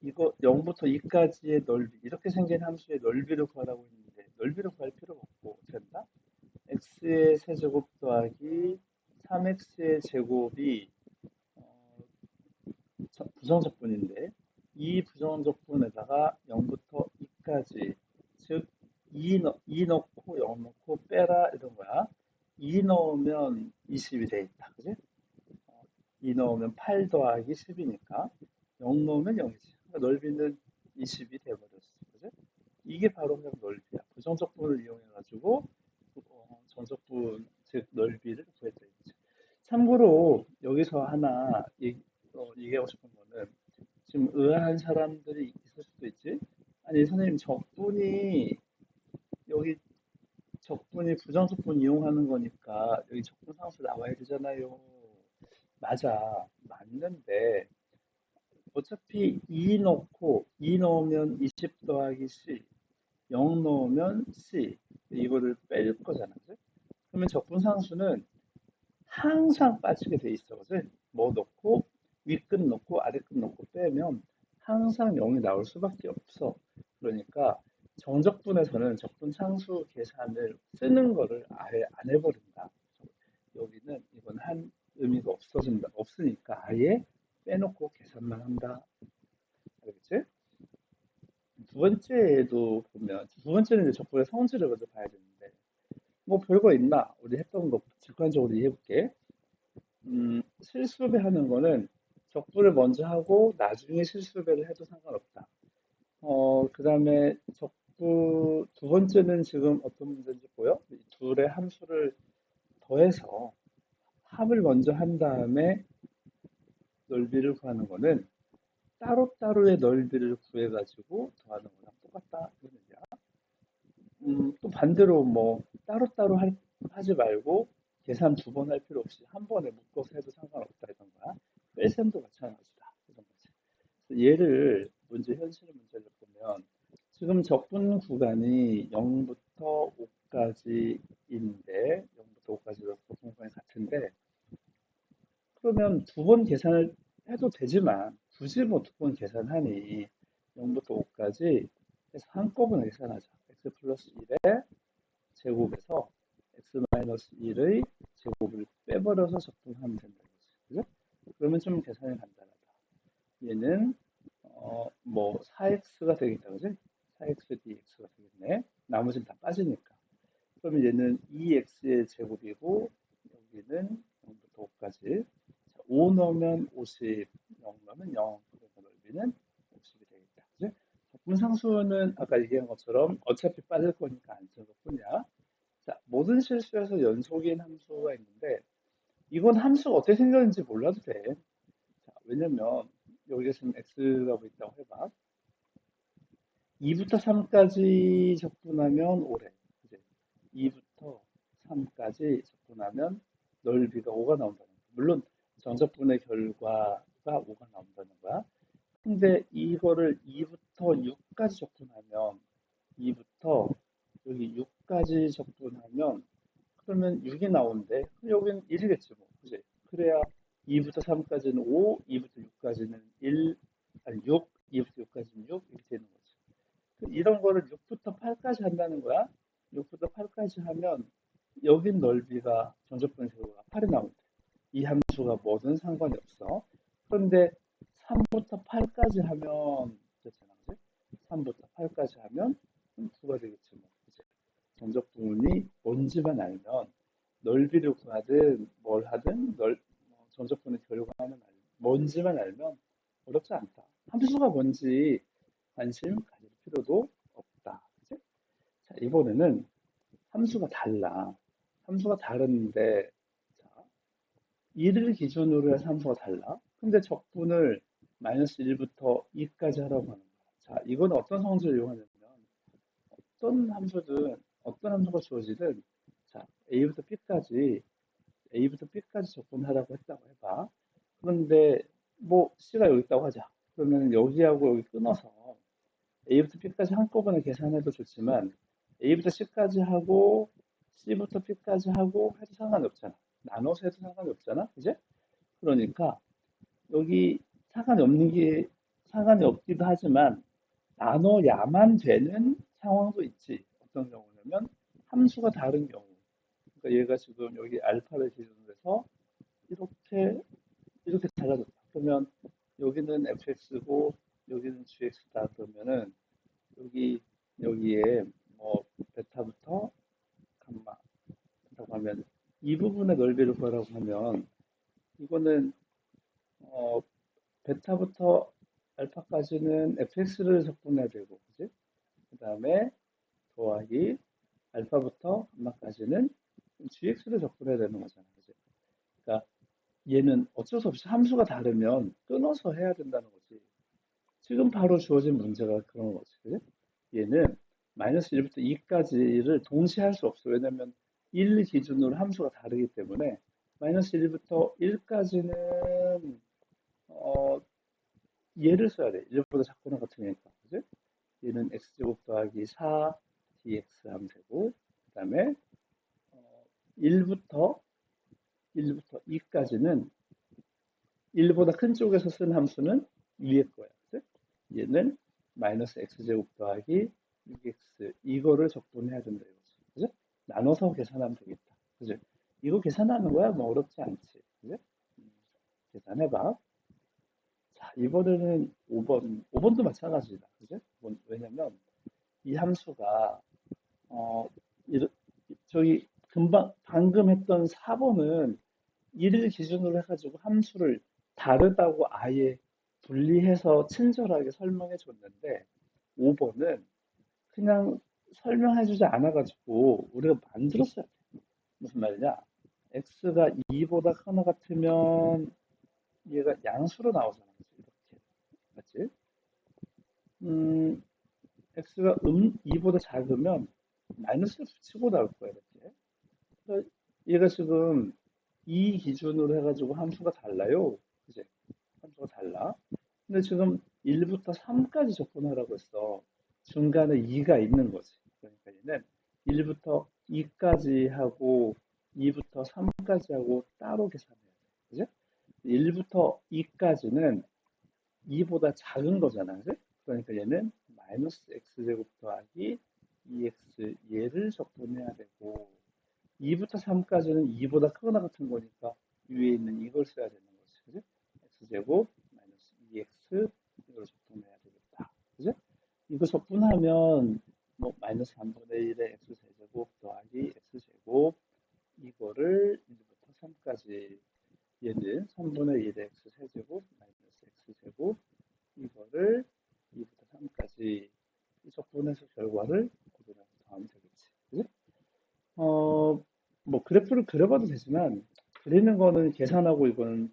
이거 0부터 2까지의 넓이 이렇게 생긴 함수의 넓이를 구하라고 했는데 넓이를 구할 필요가 없고 어떻게 한다? x의 세제곱 더하기 3x의 제곱이 어, 부정적분인데 이 부정적분에다가 0부터 2까지 즉 2 넣고 0 넣고 빼라 이런 거야. 2 넣으면 20이 돼 있다. 그지? 2 넣으면 8 더하기 10이니까 0 넣으면 0이지. 그러니까 넓이는 20이 돼버렸어. 그지? 이게 바로 그냥 넓이야. 부정적분을 이용해가지고 정적분, 즉 넓이를 구했다. 이거지. 참고로 여기서 하나 얘기하고 싶은 거는 지금 의아한 사람들이 있을 수도 있지. 아니 선생님 여기 적분이 부정적분 이용하는 거니까 여기 적분 상수 나와야 되잖아요. 맞아. 맞는데 어차피 2 넣으면 20 더하기 C, 0 넣으면 C. 이거를 뺄 거잖아. 그치? 그러면 적분상수는 항상 빠지게 돼 있어. 그치? 뭐 넣고, 윗끝 넣고, 아래끝 넣고 빼면 항상 0이 나올 수밖에 없어. 그러니까 정적분에서는 적분상수 계산을 쓰는 거를 아예 안 해버린다. 여기는 이건 한 의미가 없으니까 아예 빼놓고 계산만 한다. 알겠지? 두 번째는 이제 적분의 성질을 먼저 봐야 되는데, 뭐 별거 있나? 우리 했던 거 직관적으로 이해해볼게. 실수배하는 거는 적분을 먼저 하고 나중에 실수배를 해도 상관없다. 그 다음에 두 번째는 지금 어떤 문제인지 보여? 이 둘의 함수를 더해서 합을 먼저 한 다음에 넓이를 구하는 거는 따로따로의 넓이를 구해가지고 더하는 거랑 똑같다. 이런 얘기야. 또 반대로 뭐 따로따로 하지 말고 계산 2번 할 필요 없이 한 번에 묶어서 해도 상관없다 이런 거야. 뺄셈도 마찬가지다 이런 거지. 그래서 문제 현실 문제를 보면 지금 적분 구간이 0부터 5까지인데 0부터 5까지 적분 구간이 같은데 그러면 2번 계산을 해도 되지만 굳이 뭐 2번 계산하니 0부터 5까지 해서 한꺼번에 계산하자. x 플러스 1에 제곱에서 x 마이너스 1의 제곱을 빼버려서 적분하면 된다. 그죠? 그러면 좀 계산이 간단하다. 얘는 뭐 4x가 되겠다. 그지? 4x dx가 되겠네. 나머지는 다 빠지니까. 그러면 얘는 2x의 제곱이고 여기는 0부터 5까지 5 넣으면 50, 0 넣으면 0. 그래서 넓이는 50이 되겠다. 그지? 적분상수는 아까 얘기한 것처럼 어차피 빠질 거니까 안 쓰는 것뿐이야. 자, 모든 실수에서 연속인 함수가 있는데 이건 함수가 어떻게 생겼는지 몰라도 돼. 자, 왜냐면 여기에 지금 x가 뭐 있다고 해봐. 2부터 3까지 적분하면 5래. 그지? 2부터 3까지 적분하면 넓이가 5가 나온다는 거야. 물론 정적분의 결과가 5가 나온다는 거야. 근데 이거를 2부터 6까지 적분하면 2부터 여기 6까지 적분하면 그러면 6이 나오는데 여기는 1이겠지 뭐. 그지? 그래야 2부터 3까지는 5, 2부터 6까지는 1, 아니 6, 2부터 6까지는 6 이렇게 되는 거지. 이런 거를 6부터 8까지 한다는 거야. 6부터 8까지 하면 여긴 넓이가 전적분의 제곱가 8이 나오는데 이 함수가 뭐든 상관이 없어. 그런데 3부터 8까지 하면 됐잖아, 그지? 3부터 8까지 하면 9가 되겠지 뭐. 그지? 전적 부분이 뭔지만 알면 넓이를 구하든 뭘 하든 전적 분의 결과만 뭔지만 알면 어렵지 않다. 함수가 뭔지 관심 가질 필요도 없다. 그치? 자, 이번에는 함수가 달라. 함수가 다른데, 자, 1을 기준으로 해서 함수가 달라. 근데 적분을 마이너스 1부터 2까지 하라고 하는 거야. 자, 이건 어떤 성질을 이용하냐면, 어떤 함수가 주어지든, 자, A부터 B까지 적분하라고 했다고 해봐. 그런데, 뭐, C가 여기 있다고 하자. 그러면 여기하고 여기 끊어서 A부터 B까지 한꺼번에 계산해도 좋지만 A부터 C까지 하고 C부터 B까지 하고 해도 상관이 없잖아. 나눠서 해도 상관이 없잖아. 그제? 그러니까 여기 상관이 없기도 하지만 나눠야만 되는 상황도 있지. 어떤 경우냐면 함수가 다른 경우. 그러니까 얘가 지금 여기 알파를 기준으로 해서 이렇게 작아졌다. 그러면 여기는 fx고 여기는 gx다. 그러면은 여기에 뭐 베타부터 감마라고 하면 이 부분의 넓이를 구하라고 하면 이거는 어 베타부터 알파까지는 fx를 적분해야 되고, 그지? 그 다음에 더하기 알파부터 감마까지는 gx를 적분해야 되는 거잖아, 그지? 그러니까 얘는 어쩔 수 없이 함수가 다르면 끊어서 해야 된다는 거지. 지금 바로 주어진 문제가 그런 거지, 그지? 얘는 마이너스 1부터 2까지를 동시에 할 수 없어. 왜냐면 1 기준으로 함수가 다르기 때문에 마이너스 1부터 1까지는 얘를 써야 돼. 1보다 작거나 같으니까. 그지? 얘는 x제곱 더하기 4 dx 하면 되고 그 다음에 1부터 1부터 2까지는 1보다 큰 쪽에서 쓴 함수는 위에 거야. 그치? 얘는 마이너스 x제곱 더하기 6x 이거를 적분해야 된다 이거지. 그죠? 나눠서 계산하면 되겠다. 그죠? 이거 계산하는 거야 뭐 어렵지 않지. 그죠? 계산해봐. 자, 이번에는 5번도 마찬가지다. 그죠? 왜냐면 이 함수가 어 저기 방금 했던 4번은 1일 기준으로 해가지고 함수를 다르다고 아예 분리해서 친절하게 설명해 줬는데 5번은 그냥 설명해 주지 않아가지고 우리가 만들었어요. 무슨 말이냐? x가 2보다 크나 같으면 얘가 양수로 나오잖아. 이렇게. 맞지? 음, x가 2보다 작으면 마이너스를 붙이고 나올 거야. 이렇게. 그러니까 얘가 지금 2 기준으로 해가지고 함수가 달라요. 그지? 함수가 달라. 근데 지금 1부터 3까지 접근하라고 했어. 중간에 2가 있는 거지. 그러니까 얘는 1부터 2까지 하고 2부터 3까지 하고 따로 계산해야 돼. 그죠? 1부터 2까지는 2보다 작은 거잖아. 그지? 그러니까 얘는 마이너스 x제곱 더하기 2x 얘를 적분해야 되고 2부터 3까지는 2보다 크거나 같은 거니까 위에 있는 이걸 써야 되는 거지. 그지? x제곱 마이너스 2x 이걸 적분해야 되겠다. 그죠? 이거 적분하면 뭐 마이너스 3분의 1의 x 세제곱 더하기 x 제곱 이거를 1부터 3까지 얘는 3분의 1의 x 세제곱 마이너스 x 제곱 이거를 2부터 3까지 적분해서 결과를 그대로 더하면 되겠지. 그지? 어, 뭐 그래프를 그려봐도 되지만 그리는 거는 계산하고 이거는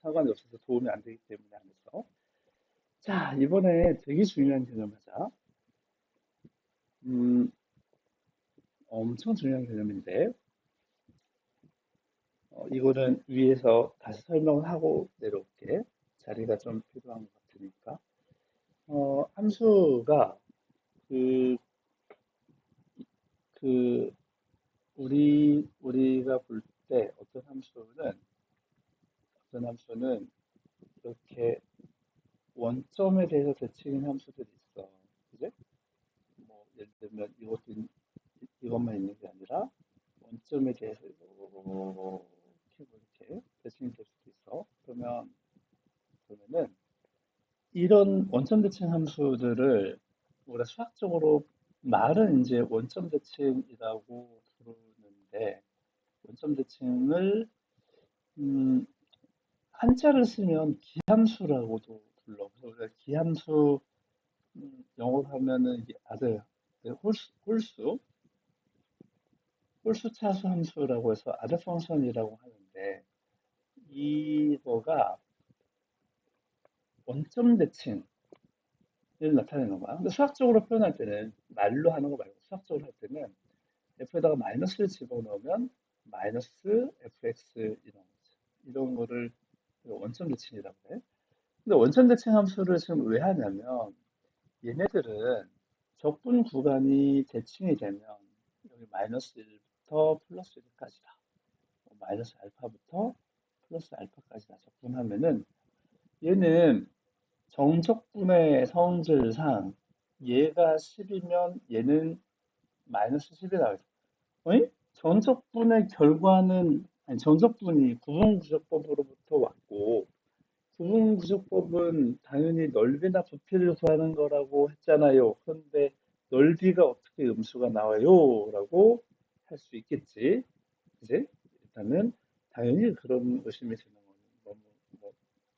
상관이 없어서 도움이 안 되기 때문에 안 했어. 자, 이번에 되게 중요한 개념 하자. 음, 엄청 중요한 개념인데 이거는 위에서 다시 설명을 하고 내려올게. 자리가 좀 필요한 것 같으니까. 함수가 그, 그 우리가 볼 때 어떤 함수는 이렇게 원점에 대해서 대칭인 함수들이 있어. 그지? 뭐, 예를 들면 이것만 있는 게 아니라 원점에 대해서 이렇게 대칭이 될 수도 있어. 그러면은 이런 원점 대칭 함수들을 우리가 수학적으로 말은 이제 원점 대칭이라고 부르는데 원점 대칭을 음, 한자를 쓰면 기함수라고도 불러. 그래서 우리가 기함수 영어로 하면은 이게 아들 홀수 차수 함수라고 해서 아들 펑션이라고 하는데 이거가 원점 대칭을 나타내는 거야. 근데 수학적으로 표현할 때는 말로 하는 거 말고 수학적으로 할 때는 f에다가 마이너스를 집어넣으면 마이너스 fx 이런 거를 원점 대칭이라고 해. 근데 원점 대칭 함수를 지금 왜 하냐면 얘네들은 적분 구간이 대칭이 되면 여기 마이너스 1부터 플러스 1까지다. 마이너스 알파부터 플러스 알파까지다. 적분하면은 얘는 정적분의 성질상 얘가 10이면 얘는 마이너스 10이라고 했어. 어이? 전적분의 결과는 아니 전적분이 구분구조법으로부터 왔고 구분구조법은 당연히 넓이나 부피를 구하는 거라고 했잖아요. 그런데 넓이가 어떻게 음수가 나와요? 라고 할 수 있겠지. 그지? 일단은 당연히 그런 의심이 드는 건 너무 뭐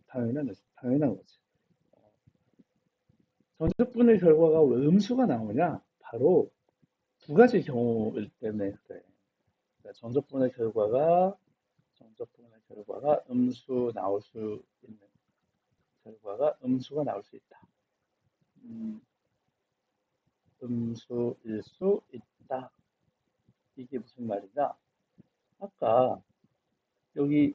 당연한 거지. 어, 전적분의 결과가 왜 음수가 나오냐? 바로 두 가지 경우일 때문에 그래. 그러니까 전적분의 결과가 음수 나올 수 있는 결과가 음수가 나올 수 있다. 음, 음수일 수 있다. 이게 무슨 말이냐? 아까 여기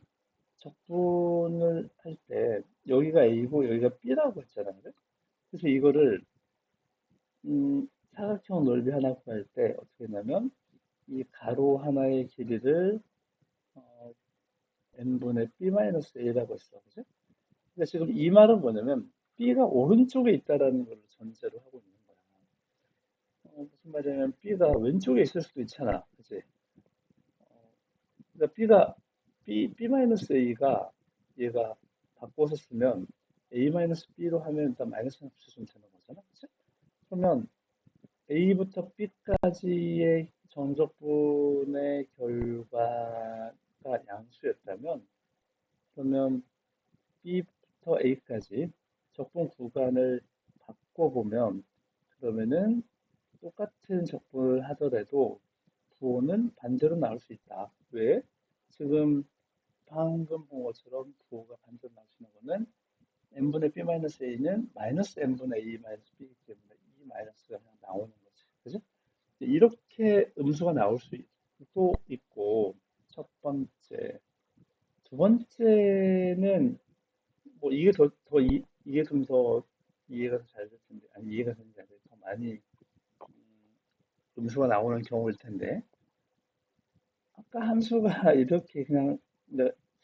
적분을 할 때 여기가 A고 여기가 B라고 했잖아요. 그래서 이거를 사각형 넓이 하나 구할 때 어떻게 했냐면 이 가로 하나의 길이를 어, n분의 b-a라고 했어. 그죠? 그러니까 지금 이 말은 뭐냐면 b가 오른쪽에 있다라는 걸 전제로 하고 있는 거야. 무슨 말이냐면 b가 왼쪽에 있을 수도 있잖아. 그치? 그러니까 b-a가 얘가 바꿔서 쓰면 a-b로 하면 일단 마이너스 하나 붙여주면 되는 거잖아. 그치? 그러면 a부터 b까지의 전적분의 결과가 양수였다면 그러면 B부터 A까지 적분 구간을 바꿔보면 그러면은 똑같은 적분을 하더라도 부호는 반대로 나올 수 있다. 왜? 지금 방금 본 것처럼 부호가 반대로 나올 수 있는 거는 n분의 b-a는 마이너스 n분의 a-b이기 때문에 이 마이너스가 그냥 나오는 거지. 그죠? 이렇게 음수가 나올 수도 있고 첫 번째, 두 번째는 뭐 이게 이게 좀 더 이해가 더 잘 될 텐데 아니 이해가 되는지 안 돼. 더 많이 음수가 나오는 경우일 텐데 아까 함수가 이렇게 그냥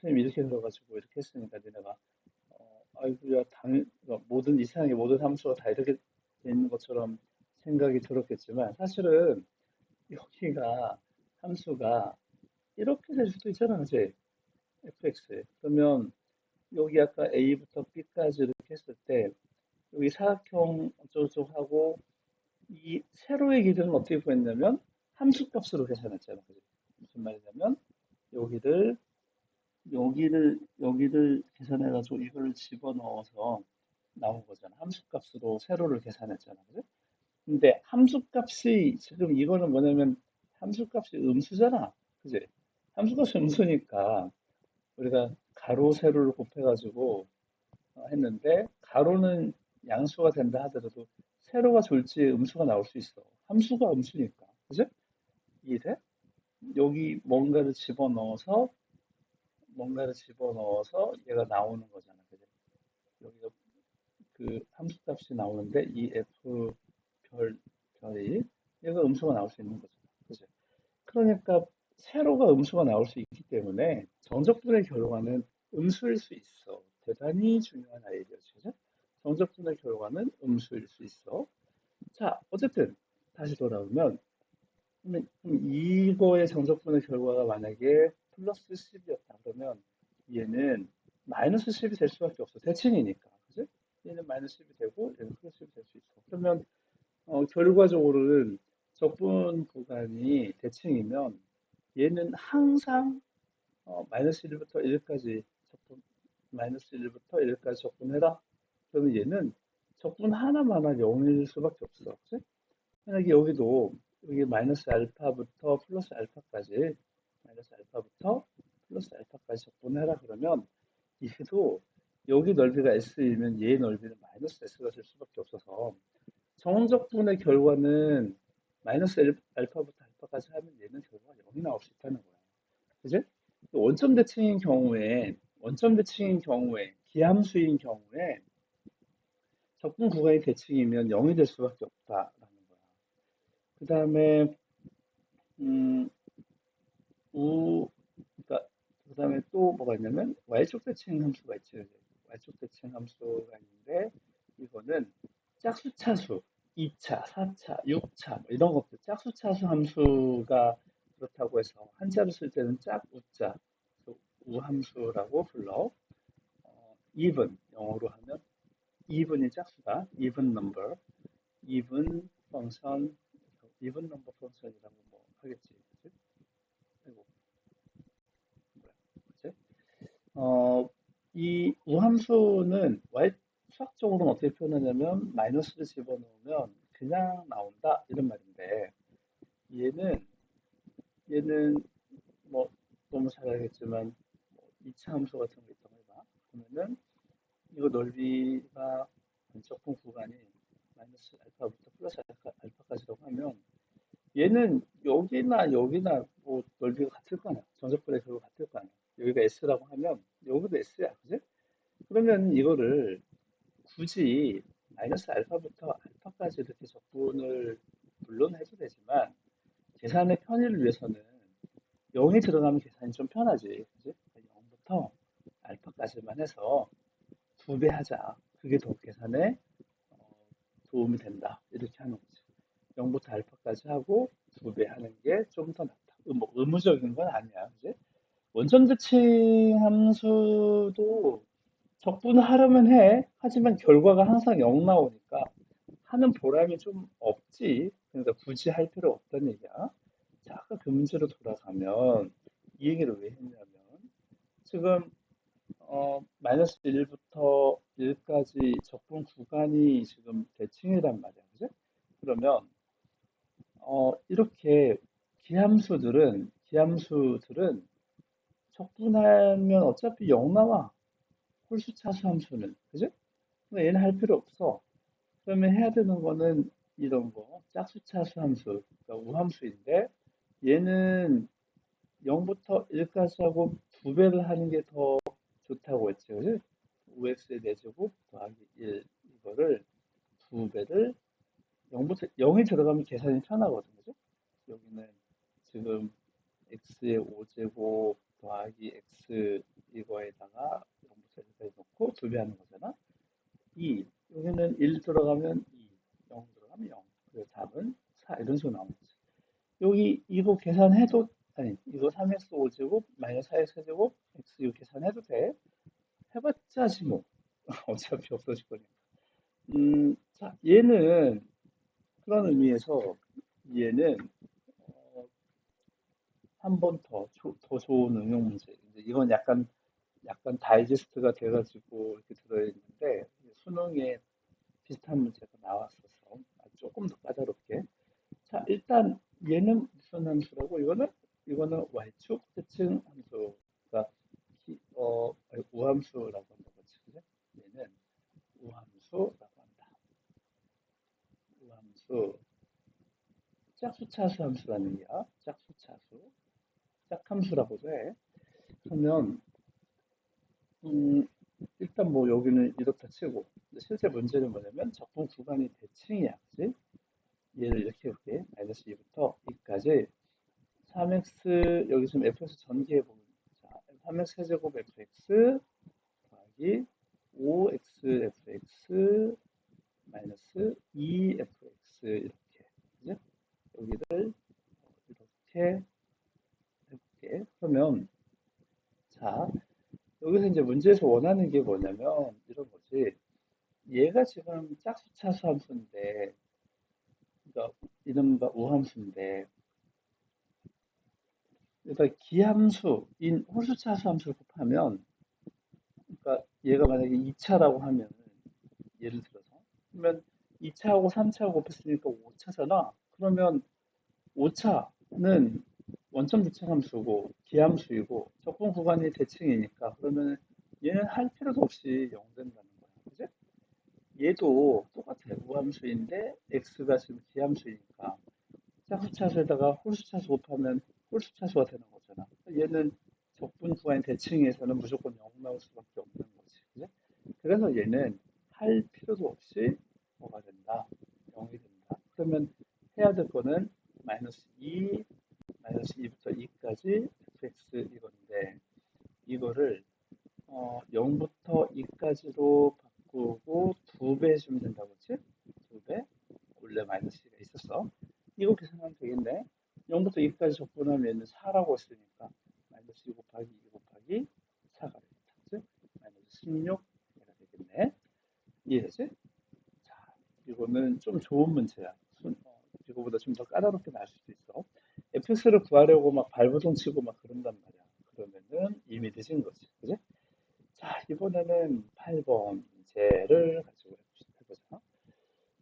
선생님 이렇게 들어가지고 이렇게 했으니까 니네가 아이고야 모든 이상하게 모든 함수가 다 이렇게 돼 있는 것처럼 생각이 들었겠지만 사실은 여기가 함수가 이렇게 될 수도 있잖아, 그치? fx 그러면 여기 아까 a부터 b까지 이렇게 했을 때 여기 사각형 어쩌고저쩌고 하고 이 세로의 길이는 어떻게 구했냐면 함수값으로 계산했잖아. 그죠? 무슨 말이냐면 여기를 여기를 계산해가지고 이걸 집어넣어서 나온 거잖아. 함수값으로 세로를 계산했잖아. 그죠? 근데 함수값이 지금 이거는 뭐냐면 함수값이 음수잖아. 그지? 함수값이 음수니까 우리가 가로 세로를 곱해가지고 했는데 가로는 양수가 된다 하더라도 세로가 졸지에 음수가 나올 수 있어. 함수가 음수니까. 그죠? 이해돼? 여기 뭔가를 집어넣어서 얘가 나오는 거잖아. 그죠? 여기가 그 함수값이 나오는데 이 f 별 별이 얘가 음수가 나올 수 있는 거잖아. 그죠? 그러니까 세로가 음수가 나올 수 있기 때문에 정적분의 결과는 음수일 수 있어. 대단히 중요한 아이디어죠. 그죠? 정적분의 결과는 음수일 수 있어. 자, 어쨌든 다시 돌아오면 그럼 이거의 정적분의 결과가 만약에 플러스 10이었다 그러면 얘는 마이너스 10이 될 수밖에 없어. 대칭이니까. 그지? 얘는 마이너스 10이 되고 얘는 플러스 10이 될 수 있어. 그러면 결과적으로는 적분 구간이 대칭이면 얘는 항상 마이너스 1부터 1까지 적분, 마이너스 1부터 1까지 적분해라. 그러면 얘는 적분 하나마다 0일 수밖에 없어. 그치? 만약에 여기도 여기 마이너스 알파부터 플러스 알파까지 마이너스 알파부터 플러스 알파까지 적분해라 그러면 얘도 여기 넓이가 s이면 얘 넓이는 마이너스 s가 될 수밖에 없어서 정적분의 결과는 마이너스 알파부터 알파까지 하면 얘는 결과가 0이 나올 수 있다는 거야. 그지? 원점 대칭인 경우에 기함수인 경우에 적분 구간이 대칭이면 0이 될 수밖에 없다라는 거야. 그 다음에 음, 그러니까 그다음에 또 뭐가 있냐면 y축 대칭 함수가 있지. y축 대칭 함수가 있는데 이거는 짝수차수 2차, 4차, 6차 뭐 이런 것들 짝수차수 함수가 그렇다고 해서 한자로 쓸 때는 짝우자 우함수라고 불러. even 영어로 하면 even이 짝수다. even number, even 펑션, even number 펑션이라고 뭐 하겠지. 그치? 아이고, 뭐야, 그치? 이 우함수는 수학적으로는 어떻게 표현하냐면 마이너스를 집어넣으면 그냥 나온다 이런 말인데 얘는 얘는 뭐 너무 잘 알겠지만 뭐 2차 함수 같은 거 있다고 해봐. 그러면은 이거 넓이가 적분 구간이 마이너스 알파부터 플러스 알파까지라고 하면 얘는 여기나 뭐 넓이가 같을 거 아니야. 전적분의 결과 같을 거 아니야. 여기가 S라고 하면 여기도 S야. 그지? 그러면 이거를 굳이 마이너스 알파부터 알파까지 이렇게 적분을 물론 해도 되지만 계산의 편의를 위해서는 0이 들어가면 계산이 좀 편하지. 그지? 0부터 알파까지만 해서 2배 하자. 그게 더 계산에 어, 도움이 된다. 이렇게 하는 거지. 0부터 알파까지 하고 2배 하는 게 좀 더 낫다. 뭐 의무적인 건 아니야. 그지? 원점 대칭 함수도 적분을 하려면 해. 하지만 결과가 항상 0 나오니까 하는 보람이 좀 없지. 그러니까 굳이 할 필요 없다는 얘기야. 자, 아까 그 문제로 돌아가면 이 얘기를 왜 했냐면 지금 마이너스 1부터 1까지 적분 구간이 지금 대칭이란 말이야. 그죠? 그러면 이렇게 기함수들은 적분하면 어차피 0 나와. 홀수 차수 함수는. 그죠? 근데 얘는 할 필요 없어. 그러면 해야 되는 거는 이런 거. 짝수차수 함수. 그러니까 우함수인데 얘는 0부터 1까지 하고 2배를 하는 게 더 좋다고 했죠. 그죠? 5x의 4제곱 더하기 1 이거를 2배를 0부터 0이 들어가면 계산이 편하거든요. 그죠? 여기는 지금 x의 5제곱 더하기 x 이거에다가 0부터 1까지 놓고 2배 하는 거잖아. 2 여기는 1 들어가면 2 0 들어가면 0 그래서 답은 4 이런 식으로 나오는 거죠. 여기 이거 계산해도 아니 이거 3x 5제곱 마이너스 4x 세제곱 x 이거 계산해도 돼. 해봤자지 뭐 어차피 없어질 거니까. 자 얘는 그런 의미에서 얘는 한 번 더 좋은 응용 문제. 이제 이건 약간 다이제스트가 돼가지고 이렇게 들어있는데 수능에 비슷한 문제가 나왔어서 조금 더 까다롭게. 자 일단 얘는 무슨 함수라고? 이거는 y축 대칭 함수가 우함수라고 한다고 했지, 그죠? 얘는 우함수라고 한다. 우함수 짝수차수 함수라는 얘기야. 짝수차수 짝함수라고도 해. 그러면 음, 일단 뭐 여기는 이렇다 치고 실제 문제는 뭐냐면 적분 구간이 대칭이야. 그지? 얘를 이렇게 해볼게. 마이너스 2부터 2까지 3x 여기 지금 fx 전개해 보면 자, 3x 세제곱 fx 더하기 5x fx 마이너스 2fx 이렇게 그죠? 여기를 이렇게 해볼게. 그러면 자, 여기서 이제 문제에서 원하는 게 뭐냐면 이런 거지. 얘가 지금 짝수차수 함수인데, 그러니까 이른바 우함수인데, 그러니까 기함수인 홀수차수 함수를 곱하면, 그러니까 얘가 만약에 2차라고 하면, 예를 들어서, 그러면 2차하고 3차하고 곱했으니까 5차잖아. 그러면 5차는 원점 부착 함수고 기함수이고 적분 구간이 대칭이니까 그러면 얘는 할 필요도 없이 0 된다는 거야. 그지? 얘도 똑같아. 우함수인데 x가 지금 기함수이니까 짝수차수에다가 홀수차수 곱하면 홀수차수가 되는 거잖아. 얘는 적분 구간이 대칭에서는 무조건 0 나올 수밖에 없는 거지. 그지? 그래서 얘는 할 필요도 없이 뭐가 된다? 0이 된다. 그러면 해야 될 거는 마이너스 2, 마이너스 2부터 2까지 fx 이건데 이거를 0부터 2까지로 바꾸고 2배 해주면 된다고 그랬지? 2배? 원래 마이너스 2가 있었어. 이거 계산하면 되겠네. 0부터 2까지 적분하면 얘는 4라고 했으니까 마이너스 2 곱하기 2 곱하기 4가 되겠다. 그치? 마이너스 16 얘가 되겠네. 이해되지? 자, 이거는 좀 좋은 문제야. 이거보다 좀 더 까다롭게 나올 수도 있어. fx를 구하려고 막 발버둥 치고 막 그런단 말이야. 그러면은 이미 늦은 거지. 그지? 자, 이번에는 8번 문제를 가지고 해보자.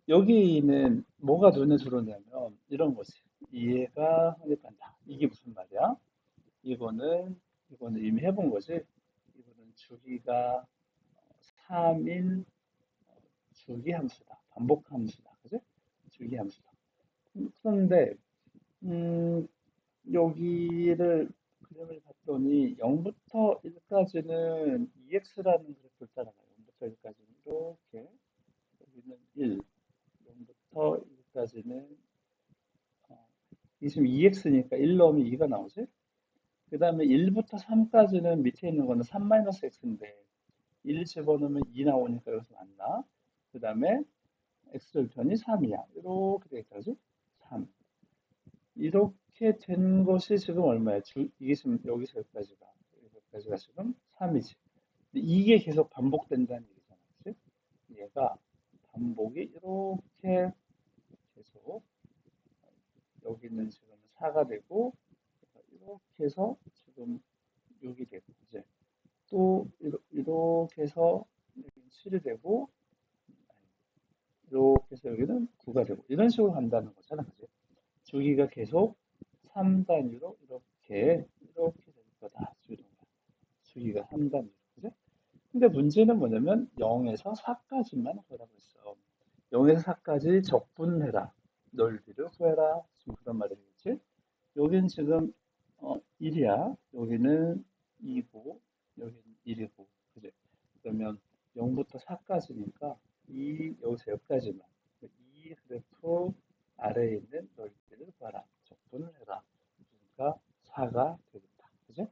여기는 뭐가 눈에 들어오냐면 이런 거지. 이해가 확립한다. 이게 무슨 말이야? 이거는 이미 해본 거지. 이거는 주기가 3인 주기 함수다. 반복 함수다. 그지? 주기 함수다. 그런데 음, 여기를 그림을 봤더니 0부터 1까지는 EX라는 그래프를 따라가요. 0부터 1까지는 이렇게 여기는 1, 0부터 1까지는 이게 지금 EX니까 1 넣으면 2가 나오지? 그 다음에 1부터 3까지는 밑에 있는 거는 3-X인데 1 집어넣으면 2 나오니까 여기서 만나. 그 다음에 X절편이 3이야. 이렇게 되겠다. 그지? 3. 이렇게 된 것이 지금 얼마야? 이게 지금 여기서 여기까지가 지금 3이지. 이게 계속 반복된다는 얘기잖아. 그치? 얘가 반복이 이렇게 계속 여기는 지금 4가 되고 이렇게 해서 지금 6이 되고 이제 또 이렇게 해서 여기는 7이 되고 이렇게 해서 여기는 9가 되고 이런 식으로 간다는 거잖아. 그치? 주기가 계속 3단위로 이렇게 될 거다. 주기가 3단위로. 그죠? 근데 문제는 뭐냐면 0에서 4까지만 구하라고 했어. 0에서 4까지 적분해라. 넓이를 구해라. 지금 그런 말이겠지? 여기는 지금 1이야. 여기는 2고, 여기는 1이고. 그죠? 그러면 0부터 4까지니까 여기서 여기까지만. 이 그래프 아래에 있는 넓이를 구하라. 적분을 해라. 그러니까 4가 되겠다. 그죠?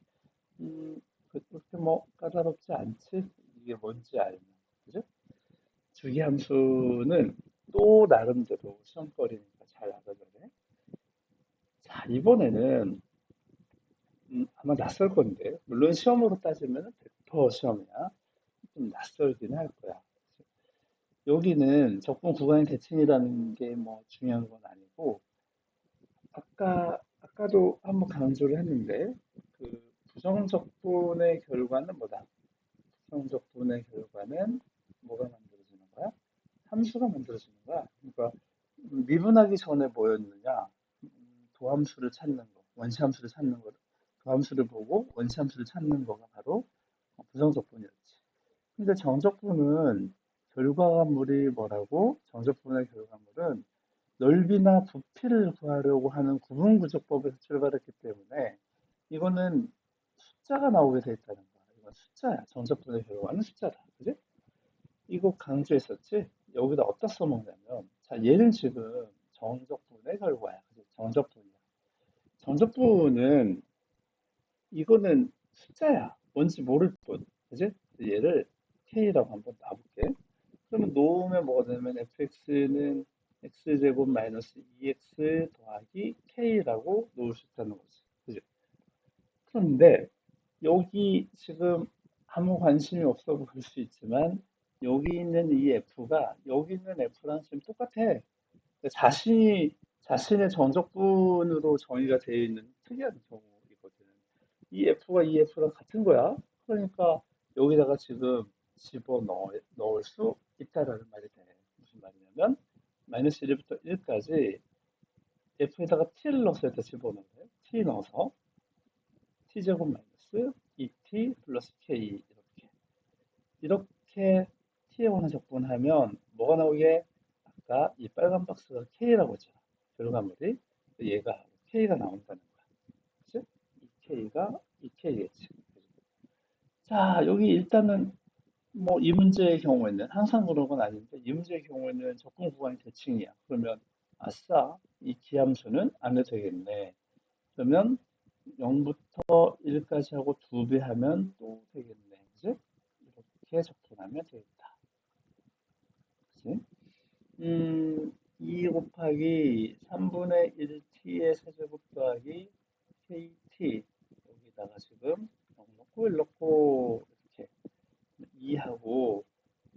그렇게 뭐 까다롭지 않지? 이게 뭔지 알면. 그죠? 주기함수는 또 나름대로 시험거리니까 잘 알아둬야 돼. 자, 이번에는 아마 낯설 건데, 물론 시험으로 따지면 100% 시험이야. 좀 낯설긴 할 거야. 여기는 적분 구간의 대칭이라는 게 뭐 중요한 건 아니고, 아까도 한번 강조를 했는데, 그 부정적분의 결과는 뭐다? 부정적분의 결과는 뭐가 만들어지는 거야? 함수가 만들어지는 거야. 그러니까 미분하기 전에 뭐였느냐? 도함수를 찾는 거, 원시함수를 찾는 거, 도함수를 보고 원시함수를 찾는 거가 바로 부정적분이었지. 근데 정적분은 결과물이 뭐라고? 정적분의 결과물은 넓이나 부피를 구하려고 하는 구분구조법에서 출발했기 때문에 이거는 숫자가 나오게 돼 있다는 거야. 이건 숫자야. 정적분의 결과는 숫자다. 그지? 이거 강조했었지? 여기다 어디다 써먹냐면, 자, 얘는 지금 정적분의 결과야. 그지? 정적분이야. 정적분은 이거는 숫자야. 뭔지 모를 뿐. 그지? 얘를 K라고 한번 놔볼게. 그러면 놓으면 뭐가 되냐면 fx는 x제곱 마이너스 2x 더하기 k라고 놓을 수 있다는 거지. 그지? 그런데 여기 지금 아무 관심이 없어 보일 수 있지만 여기 있는 이 f가 여기 있는 f랑 지금 똑같아. 자신의 정적분으로 정의가 되어 있는 특이한 경우이거든. 이 f가 이 f랑 같은 거야. 그러니까 여기다가 지금 넣을 수 있다라는 말이 돼. 무슨 말이냐면 마이너스 1부터 1까지 f에다가 t를 넣어서 여기다 집어넣는 거예요. t 넣어서 t제곱 마이너스 2t 플러스 k 이렇게 t에 관한 적분하면 뭐가 나오게? 아까 이 빨간 박스가 k라고 했잖아. 결과물이 얘가 k가 나온다는 거야. 그치? 이 k가 이 k겠지. 자, 여기 일단은 뭐 이 문제의 경우에는 항상 그런 건 아닌데 이 문제의 경우에는 접근 구간이 대칭이야. 그러면 아싸, 이 기함수는 안 해도 되겠네. 그러면 0부터 1까지 하고 2배 하면 또 되겠네. 그지? 이렇게 접근하면 되겠다. 그지? 2 곱하기 3분의 1t의 세제곱 더하기 kt 여기다가 지금 0 넣고 1 넣고 이렇게 2하고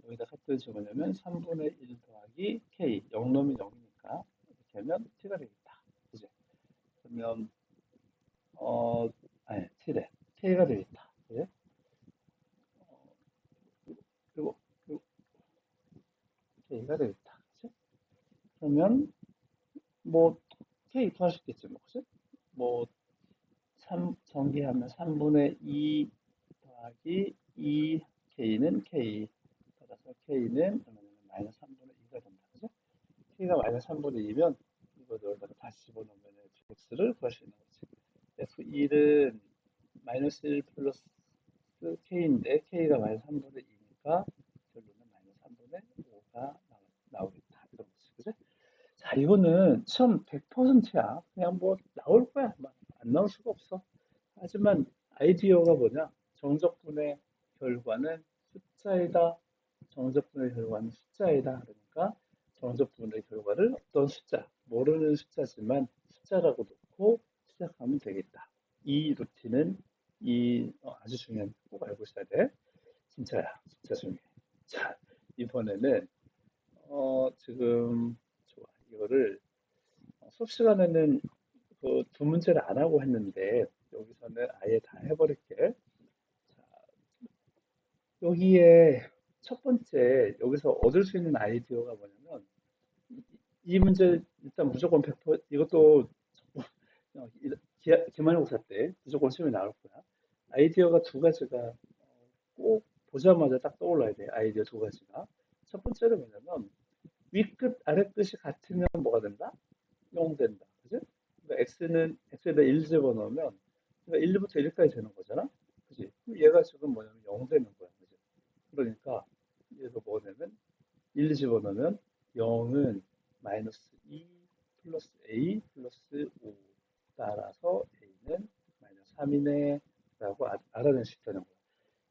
여기다 갖다 집어넣으면 3분의 1 더하기 k 0 넣으면 0이니까 이렇게 하면 t가 되겠다. 그지? 그러면 아니 t래 k가 되겠다. 그지? 그리고, 그리고 k가 되겠다. 그지? 그러면 뭐 k 구할 수 있겠지 뭐. 그지? 뭐 3 전개하면 3분의 2 더하기 2k는 k 따라서 k는 마이너스 3분의 2가 된다. 그죠? k가 마이너스 3분의 2면 이거 여기다가 다시 집어넣으면 fx를 구할 수 있는 거지. f1은 마이너스 1 플러스 k인데 k가 마이너스 3분의 2니까 결론은 마이너스 3분의 5가 나오겠다. 이런 거지. 그죠? 자, 이거는 시험 100%야. 그냥 뭐 나올 거야. 안 나올 수가 없어. 하지만 아이디어가 뭐냐? 정적분의 결과는 숫자이다. 정적분의 결과는 숫자이다. 그러니까 정적분의 결과를 어떤 숫자, 모르는 숫자지만 숫자라고 놓고 시작하면 되겠다. 이 루틴은 아주 중요한 꼭 알고 있어야 돼. 진짜야, 진짜 중요해. 자, 이번에는 지금 좋아. 이거를 수업 시간에는 그 두 문제를 안 하고 했는데 여기서는 아예 다 해버릴게. 자, 여기에 첫 번째 여기서 얻을 수 있는 아이디어가 뭐냐면 이 문제 일단 무조건 100% 이것도 기말고사 때 무조건 시험에 나올 거야. 아이디어가 두 가지가 꼭 보자마자 딱 떠올라야 돼. 아이디어 두 가지가. 첫 번째는 뭐냐면 위끝 아래끝이 같으면 뭐가 된다? 0 된다. 그지? 그러니까 x에다 1 집어넣으면 그러니까 1부터 1까지 되는 거잖아. 그지? 얘가 지금 뭐냐면 0 되는 거야. 그지? 그러니까 얘가 뭐냐면 1 집어넣으면 0은 마이너스 2 플러스 a 플러스 5 따라서 a는 마이너스 3이네 라고 알아낼 수 있다는 거야.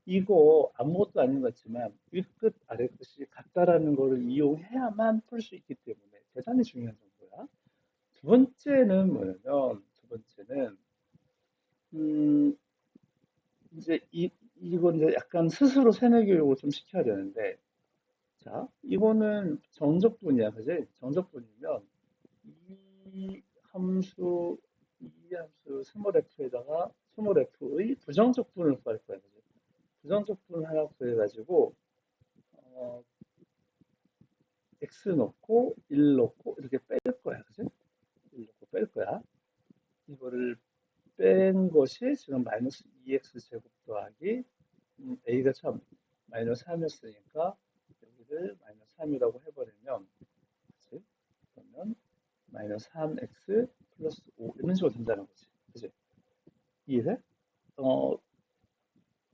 이거 아무것도 아닌 것 같지만 윗끝 아래끝이 같다라는 거를 이용해야만 풀 수 있기 때문에 대단히 중요한 정보야. 두 번째는 뭐냐면 두 번째는 음 이제 이거 이제 약간 스스로 세뇌 교육을 좀 시켜야 되는데 자 이거는 정적분이야 그지? 정적분이면 이 함수 이 함수 스몰 f에다가 스몰 f의 부정적분을 구할 거야 그지? 부정적분 하나 구해가지고 어, x 넣고 1 넣고 이렇게 뺄 거야 그지? 1 넣고 뺄 거야. 이거를 뺀 것이 지금 마이너스 2x 제곱 더하기 a가 참 마이너스 3이었으니까 여기를 마이너스 3이라고 해버리면 그치? 그러면 마이너스 3x 플러스 5 이런 식으로 된다는 거지. 그치? 이해돼? 어,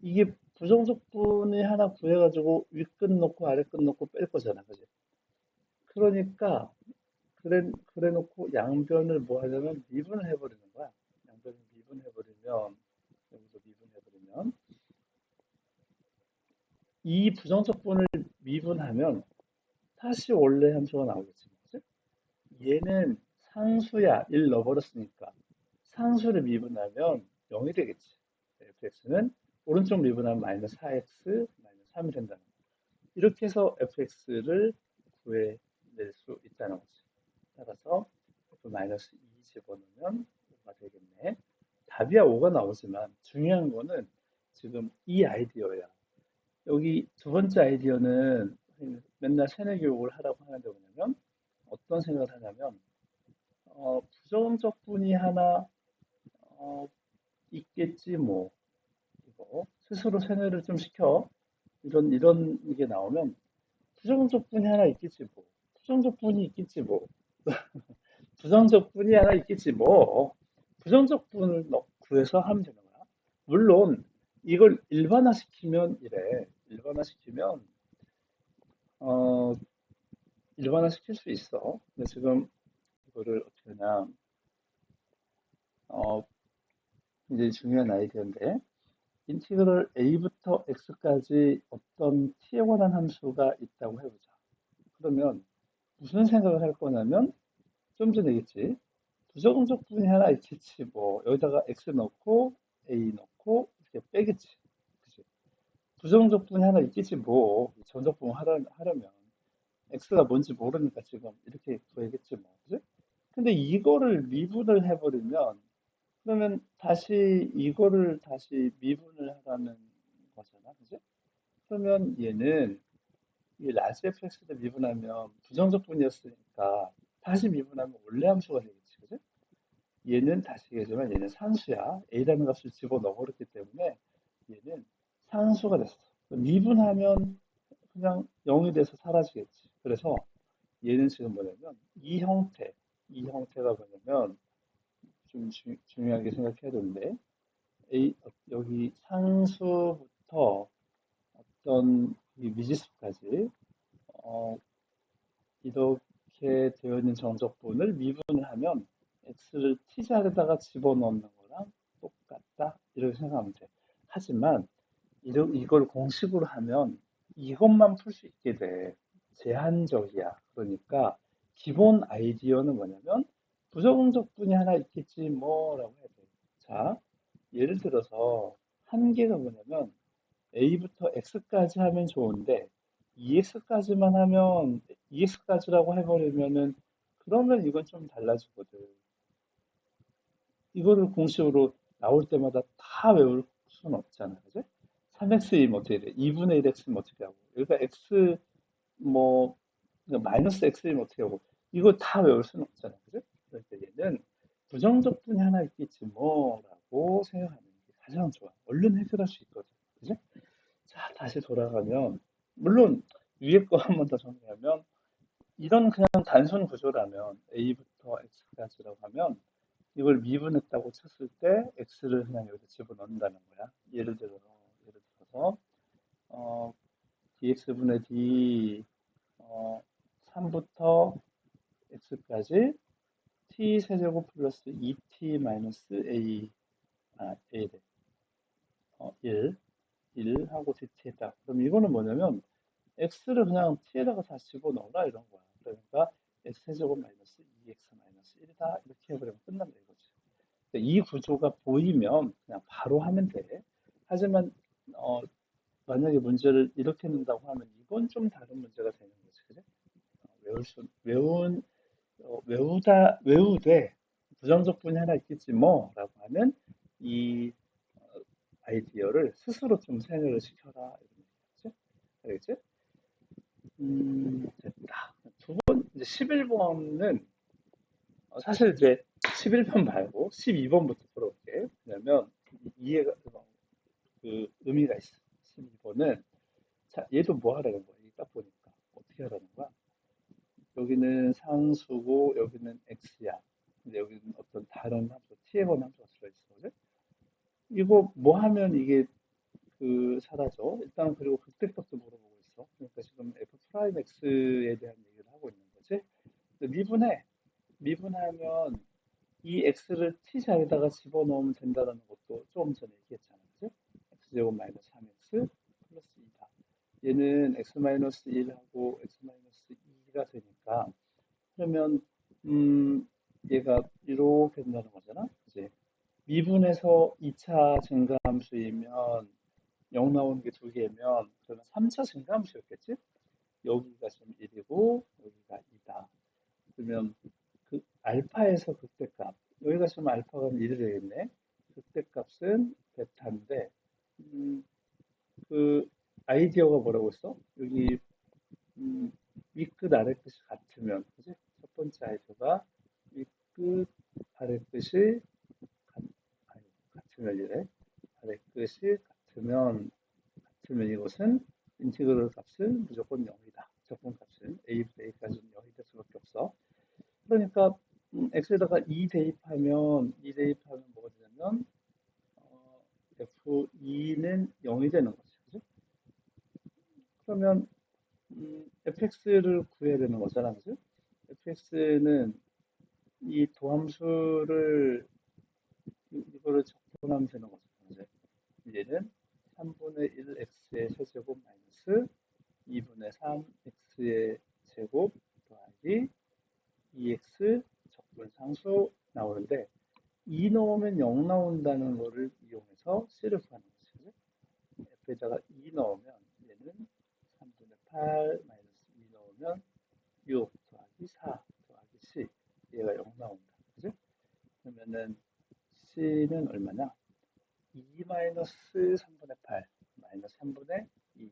이게 부정적분이 하나 구해가지고 윗끝 놓고 아래끝 놓고 뺄 거잖아. 그치? 그러니까 그래 놓고 양변을 뭐 하냐면 미분을 해버리는 거야. 양변을 미분해버리면 여기서 미분해버리면 이 부정적분을 미분하면 다시 원래 함수가 나오겠지. 그치? 얘는 상수야. 1 넣어버렸으니까. 상수를 미분하면 0이 되겠지. fx는 오른쪽 미분하면 마이너스 4x 마이너스 3이 된다는 거. 이렇게 해서 fx를 구해낼 수 있다는 거지. 따라서 f 마이너스 2 집어넣으면 5가 되겠네. 답이야 5가 나오지만 중요한 거는 지금 이 아이디어야. 여기 두 번째 아이디어는 맨날 세뇌 교육을 하라고 하는데 뭐냐면 어떤 생각을 하냐면 부정적 분이 하나 있겠지 뭐 이거 스스로 세뇌를 좀 시켜 이런 게 나오면 부정적 분이 하나 있겠지 뭐 부정적 분이 있겠지 뭐 부정적 분이 하나 있겠지 뭐 부정적 분을 구해서 하면 되는 거야. 물론 이걸 일반화시키면 이래 일반화시키면 어 일반화시킬 수 있어. 근데 지금 이거를 어떻게 하냐 어 이제 중요한 아이디어인데 인티그럴 a부터 x까지 어떤 t에 관한 함수가 있다고 해보자. 그러면 무슨 생각을 할 거냐면 좀 전에 얘기했지. 부정적 분이 하나 있겠지. 뭐 여기다가 x 넣고 a 넣고 이렇게 빼겠지. 그치? 부정적 분이 하나 있겠지. 뭐 전적 분을 하려면 x가 뭔지 모르니까 지금 이렇게 구해야겠지. 뭐 그치? 근데 이거를 미분을 해버리면 그러면 다시 이거를 다시 미분을 하라는 거잖아. 그지? 그러면 얘는 이 라지 fx를 미분하면 부정적 분이었으니까 다시 미분하면 원래 함수가 되겠지. 그지? 얘는 다시 얘기하지만 얘는 상수야. a라는 값을 집어넣어버렸기 때문에 얘는 상수가 됐어. 미분하면 그냥 0이 돼서 사라지겠지. 그래서 얘는 지금 뭐냐면 이 형태가 뭐냐면 좀 중요하게 생각해야 되는데 여기 상수부터 어떤 이 미지수까지 어, 이렇게 되어 있는 정적분을 미분을 하면 x를 t자리에다가 집어넣는 거랑 똑같다 이렇게 생각하면 돼. 하지만 이걸 공식으로 하면 이것만 풀 수 있게 돼. 제한적이야. 그러니까 기본 아이디어는 뭐냐면 부정적분이 하나 있겠지 뭐라고 해야 돼. 자, 예를 들어서 한 개가 뭐냐면 A부터 X까지 하면 좋은데 EX까지만 하면 EX까지라고 해버리면은 그러면 이건 좀 달라지거든. 이거를 공식으로 나올 때마다 다 외울 수는 없잖아. 그지? 3x이면 어떻게 돼? 2분의 1x면 어떻게 하고? 여기가 x 뭐 마이너스 x이면 어떻게 하고? 이거 다 외울 수는 없잖아. 그지? 그러니까 얘는 부정적분이 하나 있겠지 뭐라고 생각하는 게 가장 좋아. 얼른 해결할 수 있거든. 그지? 자, 다시 돌아가면 물론 위에 거 한 번 더 정리하면 이런 그냥 단순 구조라면 A부터 X까지라고 하면 이걸 미분했다고 쳤을 때 X를 그냥 여기다 집어넣는다는 거야. 예를 들어서 어, dx분의 d 3부터 x까지 t 세제곱 플러스 2t 마이너스 a a래 1 1하고 dt 했다. 그럼 이거는 뭐냐면 x를 그냥 t에다가 다시 집어넣어라 이런 거야. 그러니까 x제곱 마이너스 2x 마이너스 1이다 이렇게 해버리면 끝난다 이거지. 그러니까 이 구조가 보이면 그냥 바로 하면 돼. 하지만 어, 만약에 문제를 이렇게 낸다고 하면 이건 좀 다른 문제가 되는 거지. 그래? 외우되 부정적분이 하나 있겠지 뭐라고 하는 이 아이디어를 스스로 좀 세뇌를 시켜라 이런 얘기죠. 알겠지? 됐다. 이제 11번은 사실 이제 11번 말고 12번부터 풀어볼게. 왜냐면 이해가 그 의미가 있어. 12번은 자 얘도 뭐 하라는 거야? 이딱 보니까 어떻게 하라는 거야? 여기는 상수고 여기는 x야. 근데 여기는 어떤 다른 함수 t에 관한 함수가 들어있어. 그래? 이거 뭐 하면 이게 그 사라져? 일단 그리고 극대값도 물어보고 있어. 그러니까 지금 f 프라임 x에 대한 얘기를 하고 있는 거지. 미분해. 미분하면 이 x를 t 자리에다가 집어넣으면 된다는 것도 조금 전에 얘기했잖아. 그지? x제곱 마이너스 3x 플러스 2다. 얘는 x 마이너스 1하고 x 마이너스 2가 되니까 그러면 음, 얘가 이렇게 된다는 거잖아. 이제 미분에서 2차 증가함수이면 0 나오는 게 두 개면 그러면 3차 증가함수였겠지? 여기가 지금 1이고 여기가 2다. 그러면 그 알파에서 극대값 여기가 지금 알파가 1이 되겠네. 극대값은 베타인데 음, 그 아이디어가 뭐라고 했어? 여기 음, 윗끝 아래끝이 같으면 그지? 첫 번째 아이디어가 윗끝 아래끝이 아니, 같으면 이래. 아래끝이 같으면 이것은 인티그럴 값은 무조건 0이다. 적분값은 a부터 a까지는 0이 될 수밖에 없어. 그러니까 x에다가 2 대입하면 뭐가 되냐면 f2는 0이 되는 거지. 그죠? 그러면 fx를 구해야 되는 거잖아. 그죠? fx는 이 도함수를 이거를 적분하면 되는 거죠. 이제 얘는 3분의 1 x의 세제곱 마이너스 2분의 3 x의 제곱 더하기 2x 적분 상수 나오는데 2 넣으면 0 나온다는 거를 이용해서 c를 구하는 거죠. f에다가 2 넣으면 얘는 3분의 8 마이너스 2 넣으면 6 더하기 4 더하기 c 얘가 0 나온다. 그죠? 그러면은 c는 얼마냐? 2 마이너스 3분의 8 마이너스 3분의 2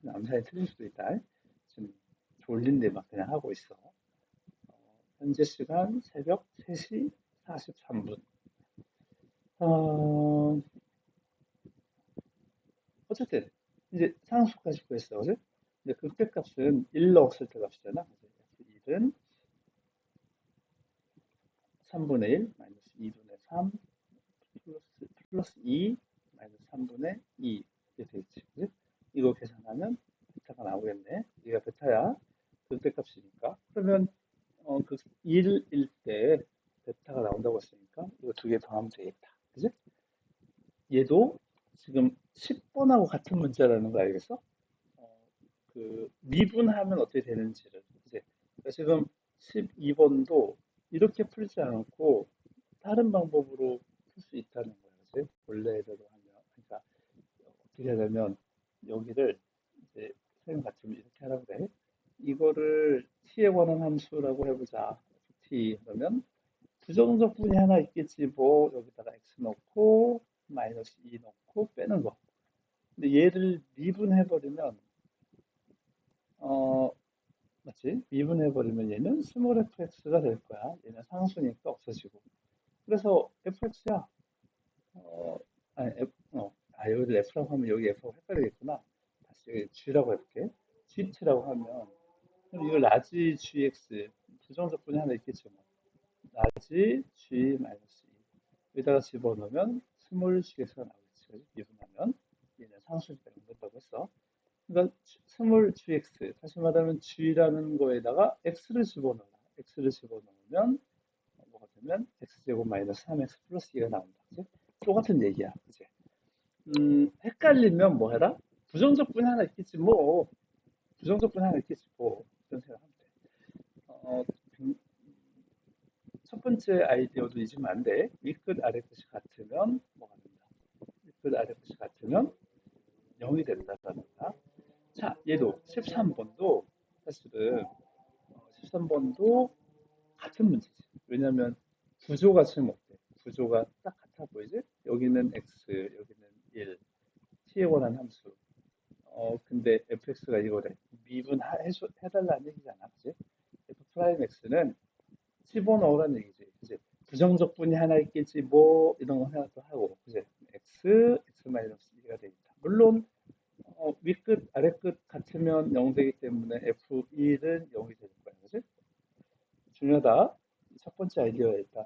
암산이 틀릴 수도 있다. 지금 졸린데 막 그냥 하고 있어. 현재 시간 새벽 3시 43분. 어쨌든 이제 상수까지 구했어. 그죠? 이제 극대값은 1 넣었을 때 값이잖아. 그래서 F1은 3분의 1 마이너스 2분의 3 플러스 2 마이너스 3분의 2 이렇게 되겠지. 그지? 이거 계산하면 베타가 나오겠네. 얘가 베타야. 극대값이니까. 그러면 그 1일 때 베타가 나온다고 했으니까 이거 두 개 더하면 되겠다. 그지? 얘도 지금 10번하고 같은 문자라는 거 알겠어? 그 미분하면 어떻게 되는지를 이제 그러니까 지금 12번도 이렇게 풀지 않고 다른 방법으로 풀 수 있다는 거예요. 그치? 원래대로 하면 그러니까 어떻게 하냐면 여기를 이제 선생님 같으면 이렇게 하라고 그래. 이거를 t에 관한 함수라고 해보자. t 그러면 부정적분이 하나 있겠지. 뭐 여기다가 x 넣고 마이너스 2 넣고 빼는 거. 근데 얘를 미분해버리면 어 맞지? 미분해버리면 얘는 스몰 fx가 될 거야. 얘는 상수니까 없어지고. 그래서 fx야. 어, 아니, 여기를 f라고 하면 여기 f하고 헷갈리겠구나. 다시 여기 g라고 해볼게. gt라고 하면, 그럼 이거 라지 gx, 부정적분이 하나 있겠죠. 뭐. 라지 g 마이너스 2. 여기다가 집어넣으면 스몰 gx가 나오겠지. 그지? 미분하면. 얘는 상수니까 된다고 했어. 그러니까 스몰 gx, 다시 말하면 g라는 거에다가 x를 집어넣어라. x를 집어넣으면 뭐가 되면 x제곱 마이너스 3x 플러스 2가 나온다. 그치? 똑같은 얘기야. 그치? 헷갈리면 뭐 해라? 부정적분이 하나 있겠지 뭐. 부정적분이 하나 있겠지 뭐. 그런 생각하면 돼. 첫 번째 아이디어도 잊으면 안 돼. 윗끝 아래끝이 같으면 뭐가 된다. 윗끝 아래끝이 같으면 0이 된다라는 거야. 자, 얘도 13번도 사실은 13번도 같은 문제지. 왜냐면 구조가 지금 어때? 구조가 딱 같아 보이지? 여기는 x, 여기는 1, t에 관한 함수. 근데 fx가 이거래. 해달라는 얘기잖아. 그치? f 프라임 x는 집어넣으라는 얘기지. 그치? 부정적분이 하나 있겠지. 뭐, 이런 거 하나 또 하고. 그치? x 마이너스 2가 되겠다. 물론, 윗끝, 아래끝 같으면 0 되기 때문에 f1은 0이 될 거야. 그치? 중요하다. 첫 번째 아이디어가 있다.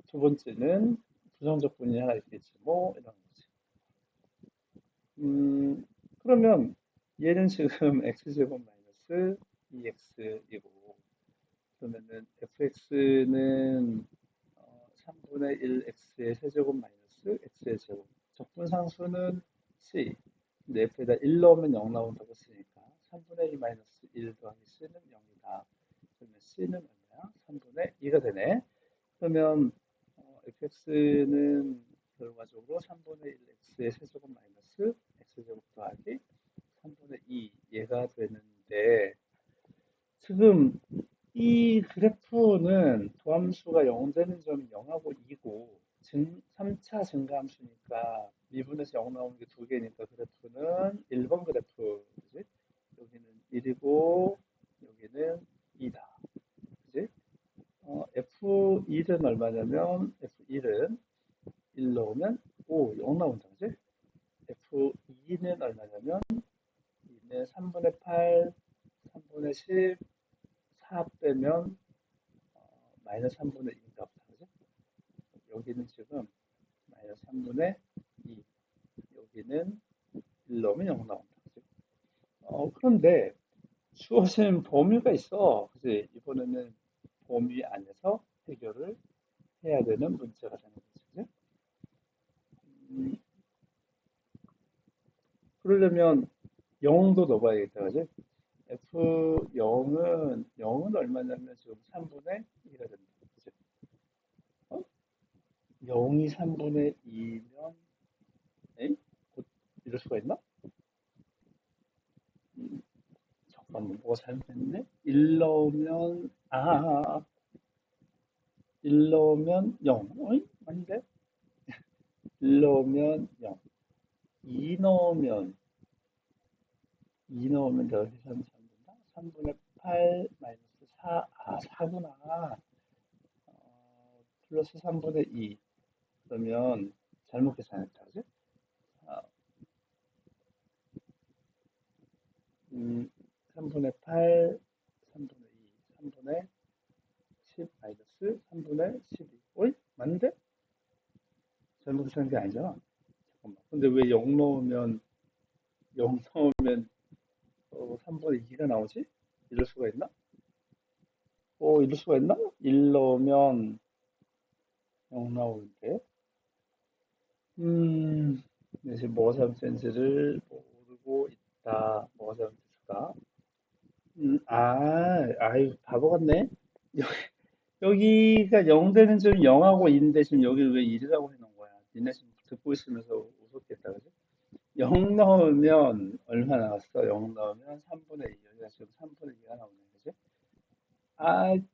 두 번째는 부정적분이 하나 있겠지. 뭐, 이런 거지. 그러면 얘는 지금 x제곱 마이너스 2x이고, 그러면은 fx는 3분의 1 x의 세제곱 마이너스 x의 제곱. 적분상수는 c. 근데 f에다 1 넣으면 0 나온다고 했으니까 3분의 1 마이너스 1 더하기 c는 0이다. 그러면 c는 얼마야? 거야. 3분의 2가 되네. 그러면 fx는 결과적으로 3분의 1 x의 세제곱 마이너스 x제곱 더하기 3분의 2 얘가 되는데 지금 이 그래프는 도함수가 0 되는 점이 0하고 2고 3차 증가함수니까 미분에서 0 나오는 게 두 개니까 그래프는 1번 그래프 그지? 여기는 1이고 여기는 2다. 그지? F1은 얼마냐면 F1은 1 넣으면 5, 0 나온다. 그지? F2는 얼마냐면 2는 3분의 8, 3분의 10, 4 빼면 마이너스 3분의 2인가 보다. 그죠? 여기는 지금 마이너스 3분의 2, 여기는 1 넣으면 0 나온다. 그죠? 그런데 주어진 범위가 있어. 그지? 이번에는 범위 안에서 해결을 해야 되는 문제가 되는 거지. 그죠? 음, 그러려면 0도 넣어봐야겠다. 그지? F0은 얼마냐면 지금 3분의 2가 된다. 그죠? 어? 0이 3분의 2면, 에이? 곧 이럴 수가 있나? 음, 잠깐만, 뭐가 잘못됐네? 1 넣으면, 1 넣으면 0. 어이? 아닌데? 1 넣으면 0. 2 넣으면, 2 넣으면 내가 계산이 잘못됐나? 3분의 8 마이너스 4, 4구나. 플러스 3분의 2. 그러면 잘못 계산했다. 그지? 아, 3분의 8, 3분의 2, 3분의 10 마이너스 3분의 12. 어이? 맞는데? 잘못 계산한 게 아니잖아. 잠깐만. 근데 왜 0 넣으면, 0 넣으면 3분의 2가 나오지? 이럴 수가 있나? 이럴 수가 있나? 1 넣으면 0 나오는데. 네, 지금 뭐가 잘못된지를 모르고 있다. 뭐가 잘못됐을까? 아유, 바보 같네. 여기가 0 되는 점이 0하고 2인데 지금 여기를 왜 1이라고 해놓은 거야? 니네 지금 듣고 있으면서 웃었겠다, 그지? 0 넣으면 얼마 나왔어? 0 넣으면 3분의 2. 여기가 지금 3분의 2가 나오네, 그지?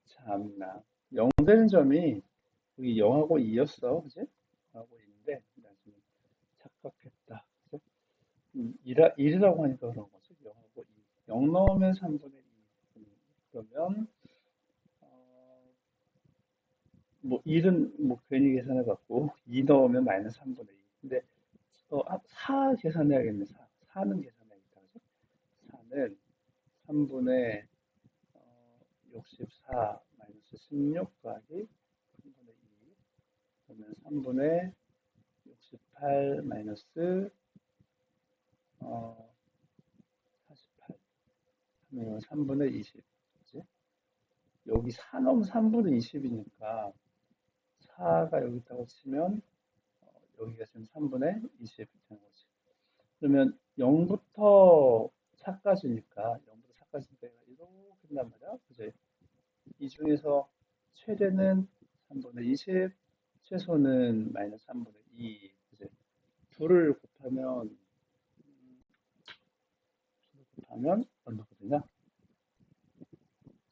참나. 0 되는 점이 여기 0하고 2였어, 그지? 0하고 2인데, 나 지금 착각했다, 그지? 1이라고 하니까 그런 거지. 0하고 2. 0 넣으면 3분의 2. 그러면, 어, 뭐 1은 뭐 괜히 계산해갖고 2 넣으면 마이너스 3분의 2. 근데 4 계산해야겠네. 4. 4는 계산해야겠다. 그죠? 4는 3분의 64 마이너스 16 더하기 3분의 2. 그러면 3분의 68 마이너스 48. 그러면 3분의 20. 그지? 여기 4 넣으면 3분의 20이니까 4가 여기 있다고 치면 여기가 지금 3분의 20 되는 거지. 그러면 0부터 4까지니까 0부터 4까지니까 이렇게 된단 말이야. 그지? 이 중에서 최대는 3분의 20, 최소는 마이너스 3분의 2. 그지? 둘을 곱하면 얼마가 되냐?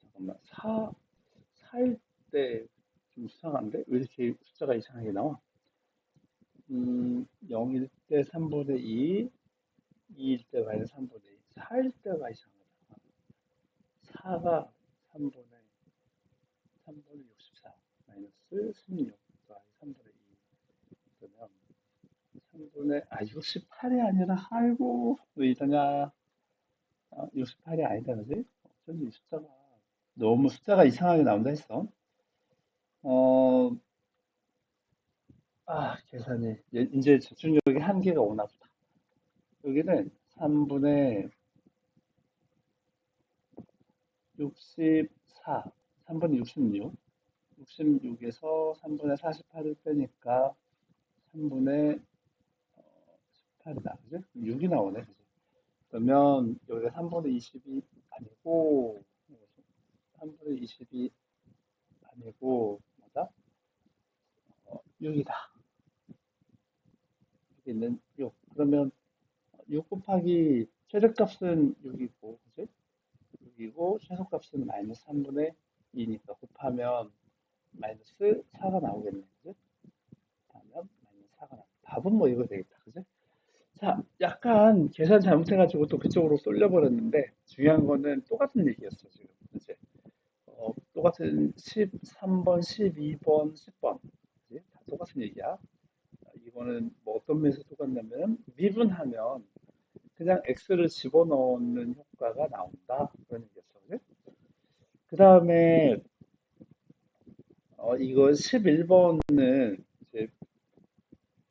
잠깐만. 4일 때 좀 수상한데? 왜 이렇게 숫자가 이상하게 나와? 0일 때 3분의 2, 2일 때 마이너스 3분의 2, 4일 때가 이상하다. 4가 3분의 64 마이너스 16 더하기 3분의 2 그러면 68이 아니라 아이고 왜 이러냐 68이 아니다 그지? 어쩐지 숫자가 너무 숫자가 이상하게 나온다 했어. 어, 계산이 이제 집중력이 한계가 오나 보다. 여기는 3분의 64, 3분의 66, 66에서 3분의 48을 빼니까 3분의 18이다. 그지? 6이 나오네. 그지? 그러면 여기가 3분의 20이 아니고 3분의 20이 아니고 뭐다? 6이다. 여기 있는 6. 그러면 6 곱하기 최대값은 6이고, 그지? 6이고 최소값은 마이너스 3분의 2니까 곱하면 마이너스 4가 나오겠네. 그지? 곱하면 마이너스 4가 나와. 답은 뭐 이거 되겠다. 그지? 자, 약간 계산 잘못해가지고 또 그쪽으로 쏠려버렸는데 중요한 거는 똑같은 얘기였어, 지금. 그지? 똑같은 13번, 12번, 10번. 그지? 다 똑같은 얘기야. 이거는 뭐 어떤 면에서 똑같냐면 미분하면 그냥 x를 집어넣는 효과가 나온다. 그런 얘기였어. 그지? 그 다음에 이거 11번은 이제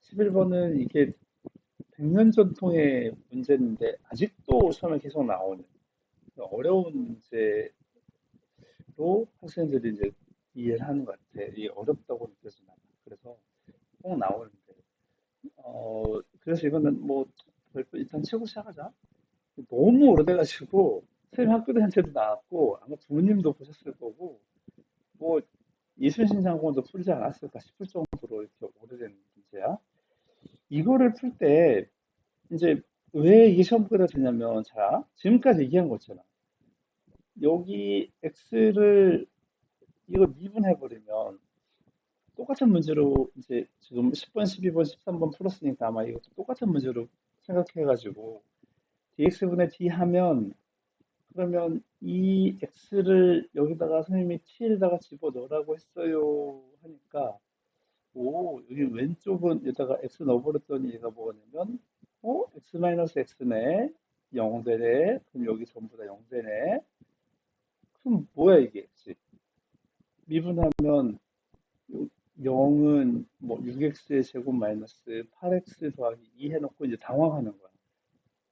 11번은 이게 100년 전통의 문제인데 아직도 시험에 계속 나오는 어려운 문제로 학생들이 이제 이해를 하는 것 같아. 이게 어렵다고 느껴지나 봐. 그래서 꼭 나오는데 그래서 이거는 뭐 일단 치고 시작하자. 너무 오래돼가지고 선생님 학교들한테도 나왔고 아마 부모님도 보셨을 거고 뭐 이순신 장군도 풀지 않았을까 싶을 정도로 이렇게 오래된 문제야. 이거를 풀 때 이제 왜 이게 시험 문제가 되냐면 자 지금까지 얘기한 거 있잖아. 여기 x를 이거 미분해 버리면 똑같은 문제로 이제 지금 10번, 12번, 13번 풀었으니까 아마 이것도 똑같은 문제로 생각해가지고 dx분의 d 하면 그러면 이 x를 여기다가 선생님이 t에다가 집어넣으라고 했어요 하니까 오 여기 왼쪽은 여기다가 x 넣어버렸더니 얘가 뭐냐면 x 마이너스 x네 0되네 그럼 여기 전부 다 0되네 그럼 뭐야 이게 그치? 미분하면 0은 뭐 6x의 제곱 마이너스 8x 더하기 2 해놓고 이제 당황하는 거야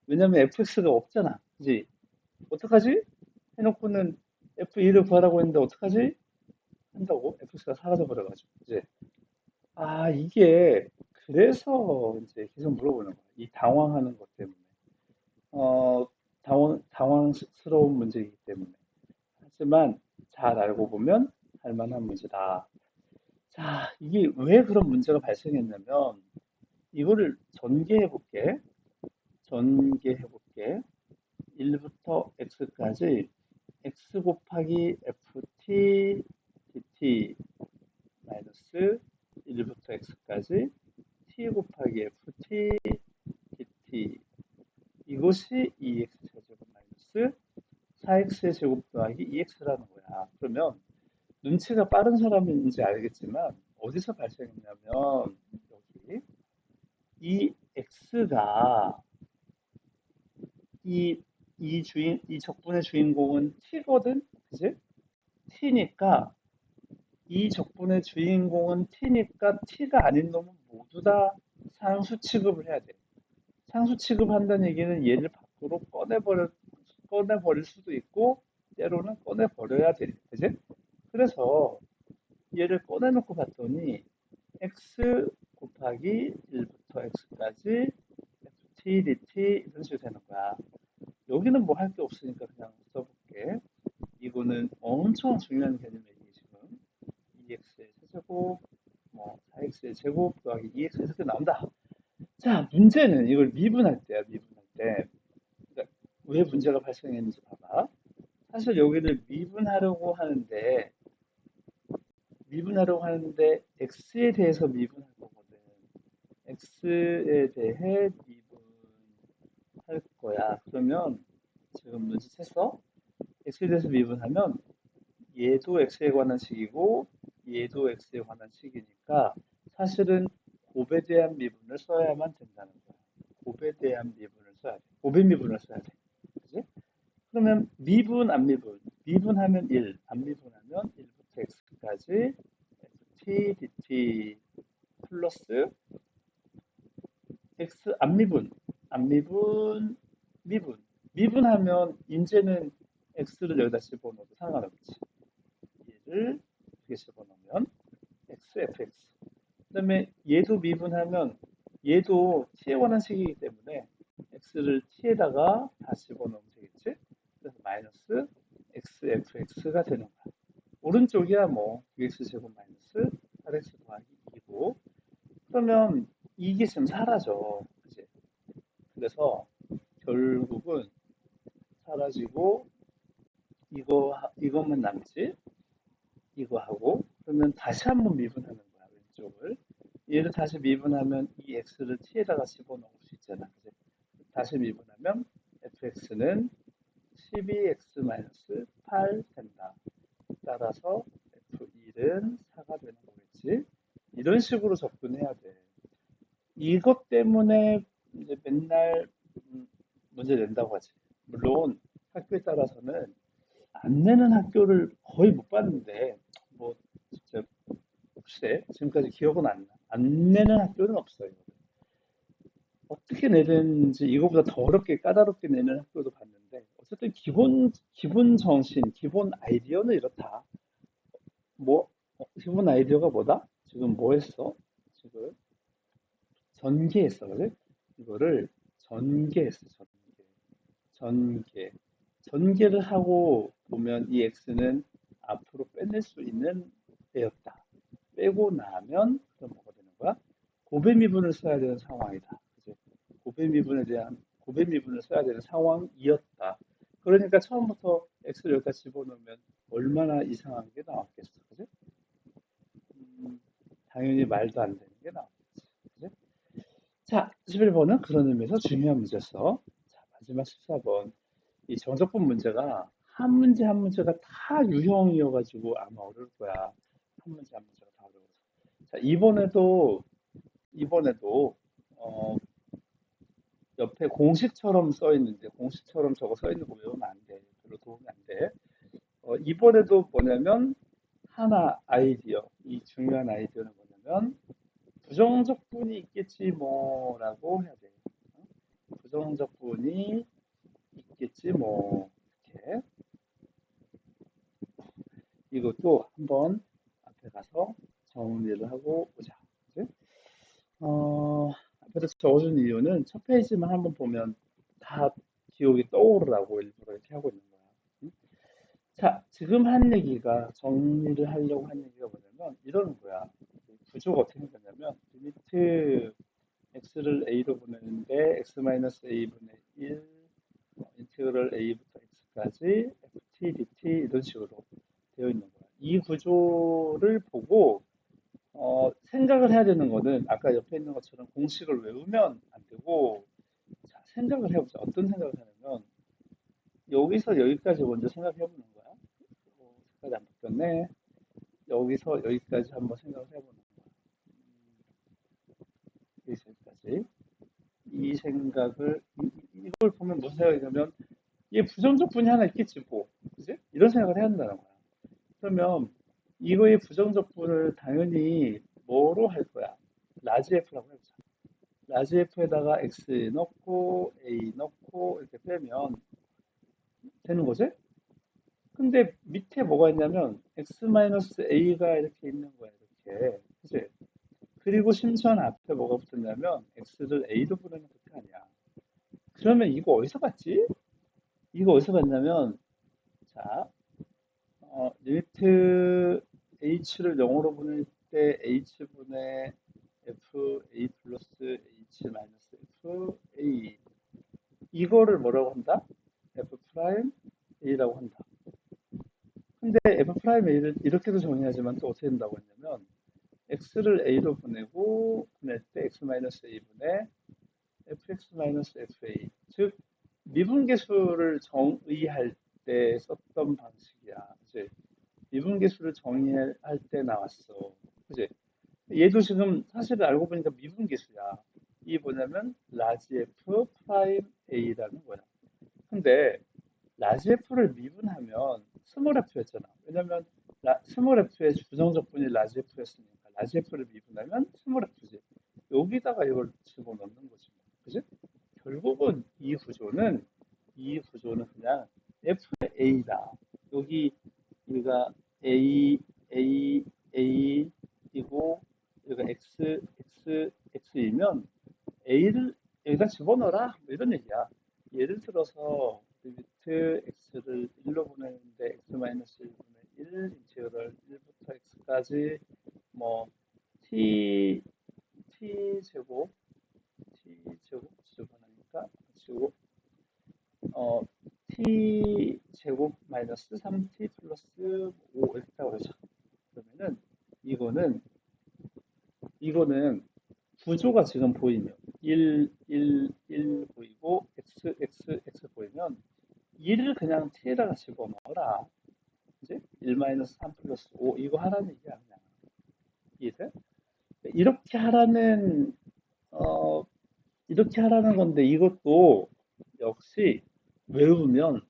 왜냐면 fx가 없잖아 그지? 어떡하지? 해놓고는 F2를 구하라고 했는데 어떡하지? 한다고? Fx가 사라져 버려가지고. 이제, 아, 이게, 그래서 이제 계속 물어보는 거야. 이 당황하는 것 때문에. 어, 당황스러운 문제이기 때문에. 하지만 잘 알고 보면 할 만한 문제다. 자, 이게 왜 그런 문제가 발생했냐면, 이거를 전개해 볼게. 전개해 볼게. 1부터 x까지 x 곱하기 ft dt 마이너스 1부터 x까지 t 곱하기 ft dt 이것이 2x 제곱 마이너스 4x의 제곱 더하기 2x라는 거야. 그러면 눈치가 빠른 사람인지 알겠지만 어디서 발생했냐면 여기 이 x가 이 적분의 주인공은 t거든, 그지? t니까 이 적분의 주인공은 t니까 t가 아닌 놈은 모두 다 상수 취급을 해야 돼. 상수 취급한다는 얘기는 얘를 밖으로 꺼내버릴 수도 있고, 때로는 꺼내버려야 돼. 그지? 그래서 얘를 꺼내놓고 봤더니, x 곱하기 1부터 x까지 ft, dt 이런 식으로 되는 거야. 여기는 뭐 할 게 없으니까 그냥 써볼게. 이거는 엄청 중요한 개념이에요, 지금. 2x의 세제곱, 뭐 4x의 제곱 더하기 2x 이렇게 나온다. 자, 문제는 이걸 미분할 때야, 미분할 때. 그러니까 왜 문제가 발생했는지 봐봐. 사실 여기를 미분하려고 하는데 x에 대해서 미분할 거거든. x에 대해 미분할 거야. 그러면 지금 눈치챘어? x에 대해서 미분하면 얘도 x에 관한 식이고 얘도 x에 관한 식이니까 사실은 곱에 대한 미분을 써야만 된다는 거야. 곱에 대한 미분을 써야 돼. 곱의 미분을 써야 돼. 그지? 그러면 미분, 안 미분. 미분하면 1, 안 미분하면 1부터 x까지 ft, dt 플러스 x 안 미분, 안 미분, 미분. 미분하면 이제는 x를 여기다 집어넣어도 상관없지. 얘를 이렇게 집어넣으면 x, fx. 그 다음에 얘도 미분하면 얘도 t에 관한 식이기 때문에 x를 t에다가 다시 집어넣으면 되겠지? 그래서 마이너스 x, fx가 되는 거야. 오른쪽이야 뭐 2x 제곱 마이너스 8x 더하기 2고 그러면 이게 지금 사라져. 그지? 그래서 결국은 사라지고 이것만 남지. 이거 하고 그러면 다시 한번 미분하는 거야 왼쪽을. 얘를 다시 미분하면 이 x를 t에다가 집어넣을 수 있잖아. 그지? 다시 미분하면 fx는 12x-8 된다. 따라서 F1은 4가 되는 거겠지. 이런 식으로 접근해야 돼. 이것 때문에 이제 맨날 문제 낸다고 하지. 물론 학교에 따라서는 안 내는 학교를 거의 못 봤는데 뭐 진짜 글쎄 지금까지 기억은 안 나. 안 내는 학교는 없어요. 어떻게 내는지 이거보다 더 어렵게 까다롭게 내는 학교도 봤는데 어쨌든 기본 정신, 기본 아이디어는 이렇다. 뭐 기본 아이디어가 뭐다? 지금 뭐 했어? 지금 전개했어, 그래? 이거를 전개했어, 전개. 전개. 전개를 하고 보면 이 x는 앞으로 빼낼 수 있는 애였다. 빼고 나면 그럼 뭐가 되는 거야? 고배 미분을 써야 되는 상황이다. 그지? 고배 미분을 써야 되는 상황이었다. 그러니까 처음부터 x를 여기다 집어넣으면 얼마나 이상한 게 나왔겠어, 그지? 음, 당연히 말도 안 되는 게 나왔겠지. 그지? 자, 11번은 그런 의미에서 중요한 문제였어. 자, 마지막 14번. 이 정적분 문제가 한 문제 한 문제가 다 유형이어가지고 아마 어려울 거야. 한 문제 한 문제가 다 어려워서. 자, 이번에도, 어, 옆에 공식처럼 써 있는데, 공식처럼 저거 써 있는 거 외우면 안 돼. 별로 도움이 안 돼. 이번에도 뭐냐면, 하나 아이디어, 이 중요한 아이디어는 뭐냐면, 부정적분이 있겠지 뭐라고 해야 돼. 부정적분이 있겠지 뭐 이렇게 이것도 한번 앞에 가서 정리를 하고 오자. 그치? 앞에서 적어준 이유는 첫 페이지만 한번 보면 다 기억이 떠오르라고 일부러 이렇게 하고 있는 거야. 응? 자, 지금 한 얘기가 정리를 하려고 한 얘기가 뭐냐면 이러는 거야. 구조가 어떻게 생겼냐면 리미트 x를 a로 보내는데 x-a분의 1 인테그럴 a부터 x까지 ft dt 이런 식으로 되어 있는 거야. 이 구조를 보고 생각을 해야 되는 거는 아까 옆에 있는 것처럼 공식을 외우면 안 되고 자, 생각을 해보자. 어떤 생각을 하냐면 여기서 여기까지 먼저 생각해 보는 거야. 색깔이 안 바뀌었네. 여기서 여기까지 한번 생각을 해보는 거야. 여기서 여기까지. 이 생각을 이걸 보면 무슨 생각이냐면 얘 부정적분이 하나 있겠지 뭐. 그지? 이런 생각을 해야 한다는 거야. 그러면 이거의 부정적분을 당연히 뭐로 할 거야? 라지 F라고 해보자. 라지 F에다가 X 넣고 A 넣고 이렇게 빼면 되는 거지? 근데 밑에 뭐가 있냐면 X-A가 이렇게 있는 거야, 이렇게. 그치? 그리고 심지어는 앞에 뭐가 붙었냐면 X를 A로 부르는 것이 아니야. 그러면 이거 어디서 봤지? 이거 어디서 봤냐면 자, 리미트 h를 0으로 보낼 때 h분의 fa 플러스 h 마이너스 fa 이거를 뭐라고 한다? f 프라임 a라고 한다. 근데 f 프라임 a를 이렇게도 정의하지만 또 어떻게 된다고 했냐면 x를 a로 보낼 때 x 마이너스 a분의 fx 마이너스 fa 즉 미분계수를 정의할 때 썼던 방식이야. 그치? 미분계수를 정의할 때 나왔어. 그지? 얘도 지금 사실 알고 보니까 미분계수야. 이게 뭐냐면 라지 F 프라임 A라는 거야. 근데 라지 F를 미분하면 스몰 F였잖아. 왜냐면 스몰 F의 부정적분이 라지 F였으니까 라지 F를 미분하면 스몰 F지. 여기다가 이걸 집어넣는 거지. 그지? 결국은 이 구조는 그냥 F의 A다. 여기 우리가 A, A, A이고 여기가 X이면 A를 여기다 집어넣어라 뭐 이런 얘기야. 예를 들어서 리미트 X를 1로 보내는데 X-1분의 1 인티그럴 1부터 x까지 뭐 t t제곱 t제곱 제곱하니까 지고 t제곱 마이너스 3t 플러스 5 이렇게 했다고 그러죠. 그러면은 이거는 이거는 구조가 지금 보이면 1, 1, 1 보이고 x, x, x 보이면 1을 그냥 t에다가 집어넣어라. 이제 1 마이너스 3 플러스 5 이거 하라는 얘기야 그냥. 이해돼? 이렇게 하라는 어 이렇게 하라는 건데 이것도 역시 외우면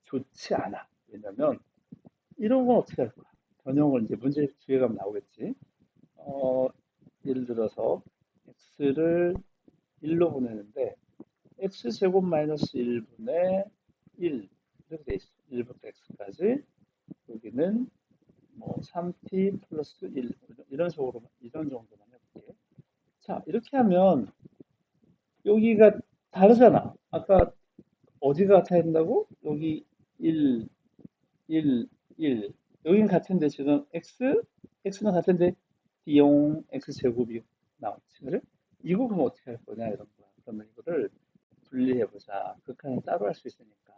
좋지 않아. 왜냐면 이런 건 어떻게 할 거야? 변형을 이제 문제 뒤에 가면 나오겠지. 어, 예를 들어서 x를 1로 보내는데 x제곱 마이너스 1분의 1 이렇게 돼 있어. 1부터 x까지 여기는 뭐 3t 플러스 1 이런 식으로 이런 정도만 해볼게. 자 이렇게 하면 여기가 다르잖아. 아까 어디가 같아야 된다고? 여기 1, 1, 1. 여긴 같은데 지금 x는 같은데 D용 x제곱이 나왔지. 그래? 이거 그럼 어떻게 할 거냐 이런 거야. 그러면 이거를 분리해보자. 극한을 따로 할 수 있으니까.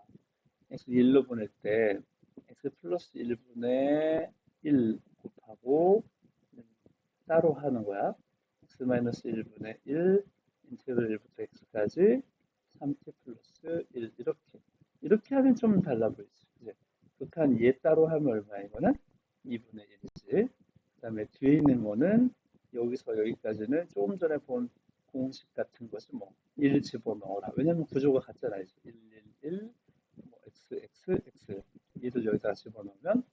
x 1로 보낼 때 x 플러스 1분의 1 곱하고 따로 하는 거야. x 마이너스 1분의 1 인테그럴 1부터 x까지 3t 플러스 1 이렇게 하면 좀 달라 보이지. 이제 극한 얘 따로 하면 얼마 이거는 2분의 1이지. 그 다음에 뒤에 있는 거는 여기서 여기까지는 조금 전에 본 공식 같은 것이 뭐 1 집어넣어라. 왜냐면 구조가 같잖아. 1, 1, 1, 뭐 x, x, x 1을 여기다 집어넣으면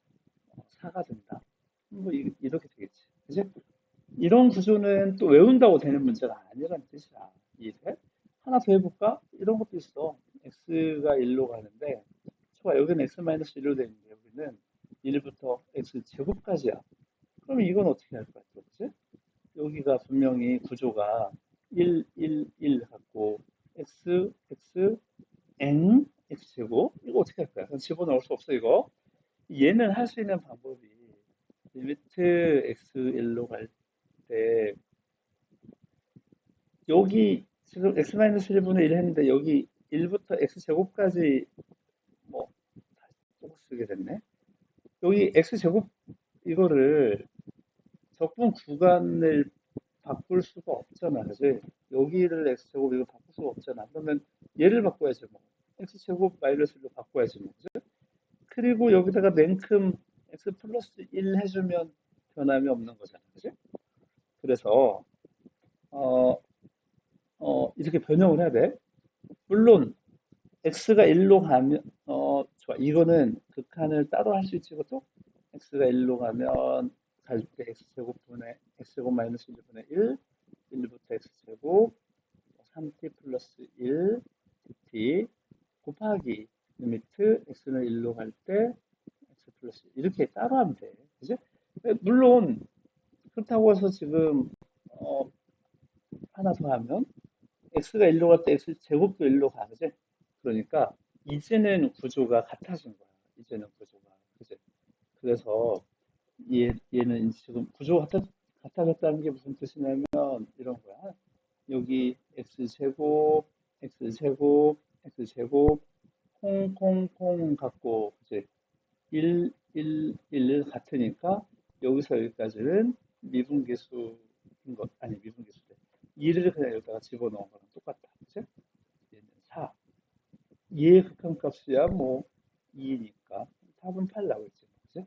4가 된다. 뭐 이렇게 되겠지. 그지? 이런 구조는 또 외운다고 되는 문제가 아니라는 뜻이야. 이해돼? 하나 더 해볼까? 이런 것도 있어. x가 1로 가는데, 좋아, 여기는 x-1로 되어 있는데, 여기는 1부터 x 제곱까지야. 그럼 이건 어떻게 할 거야, 또, 그치? 여기가 분명히 구조가 1, 1, 1 갖고, x, x, n, x 제곱? 이거 어떻게 할 거야? 그럼 집어넣을 수 없어, 이거. 얘는 할 수 있는 방법이, 리미트 x1로 갈 때, 여기 지금 x-1분의 1 했는데 여기 1부터 x제곱까지 뭐 또 쓰게 됐네. 여기 x제곱 이거를 적분 구간을 바꿀 수가 없잖아. 그지? 여기를 x제곱 이거 바꿀 수가 없잖아. 그러면 얘를 바꿔야지 뭐. x제곱 마이너스 1로 바꿔야지 뭐. 그지? 그리고 여기다가 냉큼 x 플러스 1 해주면 변함이 없는 거잖아. 그지? 그래서 어, 이렇게 변형을 해야 돼. 물론 x가 1로 가면 좋아. 이거는 극한을 따로 할 수 있지 이것도 x가 1로 가면 갈 때 x제곱분의 x제곱 마이너스 1분의 1 1부터 x제곱 3t 플러스 1 dt 곱하기 리미트 x는 1로 갈 때 x 플러스 1 이렇게 따로 하면 돼. 그지? 물론 그렇다고 해서 지금 어, 하나 더 하면 x가 1로 갈 때 x 제곱도 1로 가. 그지? 그러니까 이제는 구조가 같아진 거야. 이제는 구조가. 그지? 그래서 얘는 지금 구조가 같아졌다는 게 무슨 뜻이냐면 이런 거야. 여기 x제곱, x제곱, x제곱, 콩콩콩 갖고 이제 1, 1, 1 같으니까 여기서 여기까지는 미분계수인 것, 아니 미분계수래. 2를 그냥 여기다가 집어넣은 거랑 똑같다. 그치? 얘는 4. 얘의 극한값이야 뭐 2니까 답은 8 나오겠지. 그치?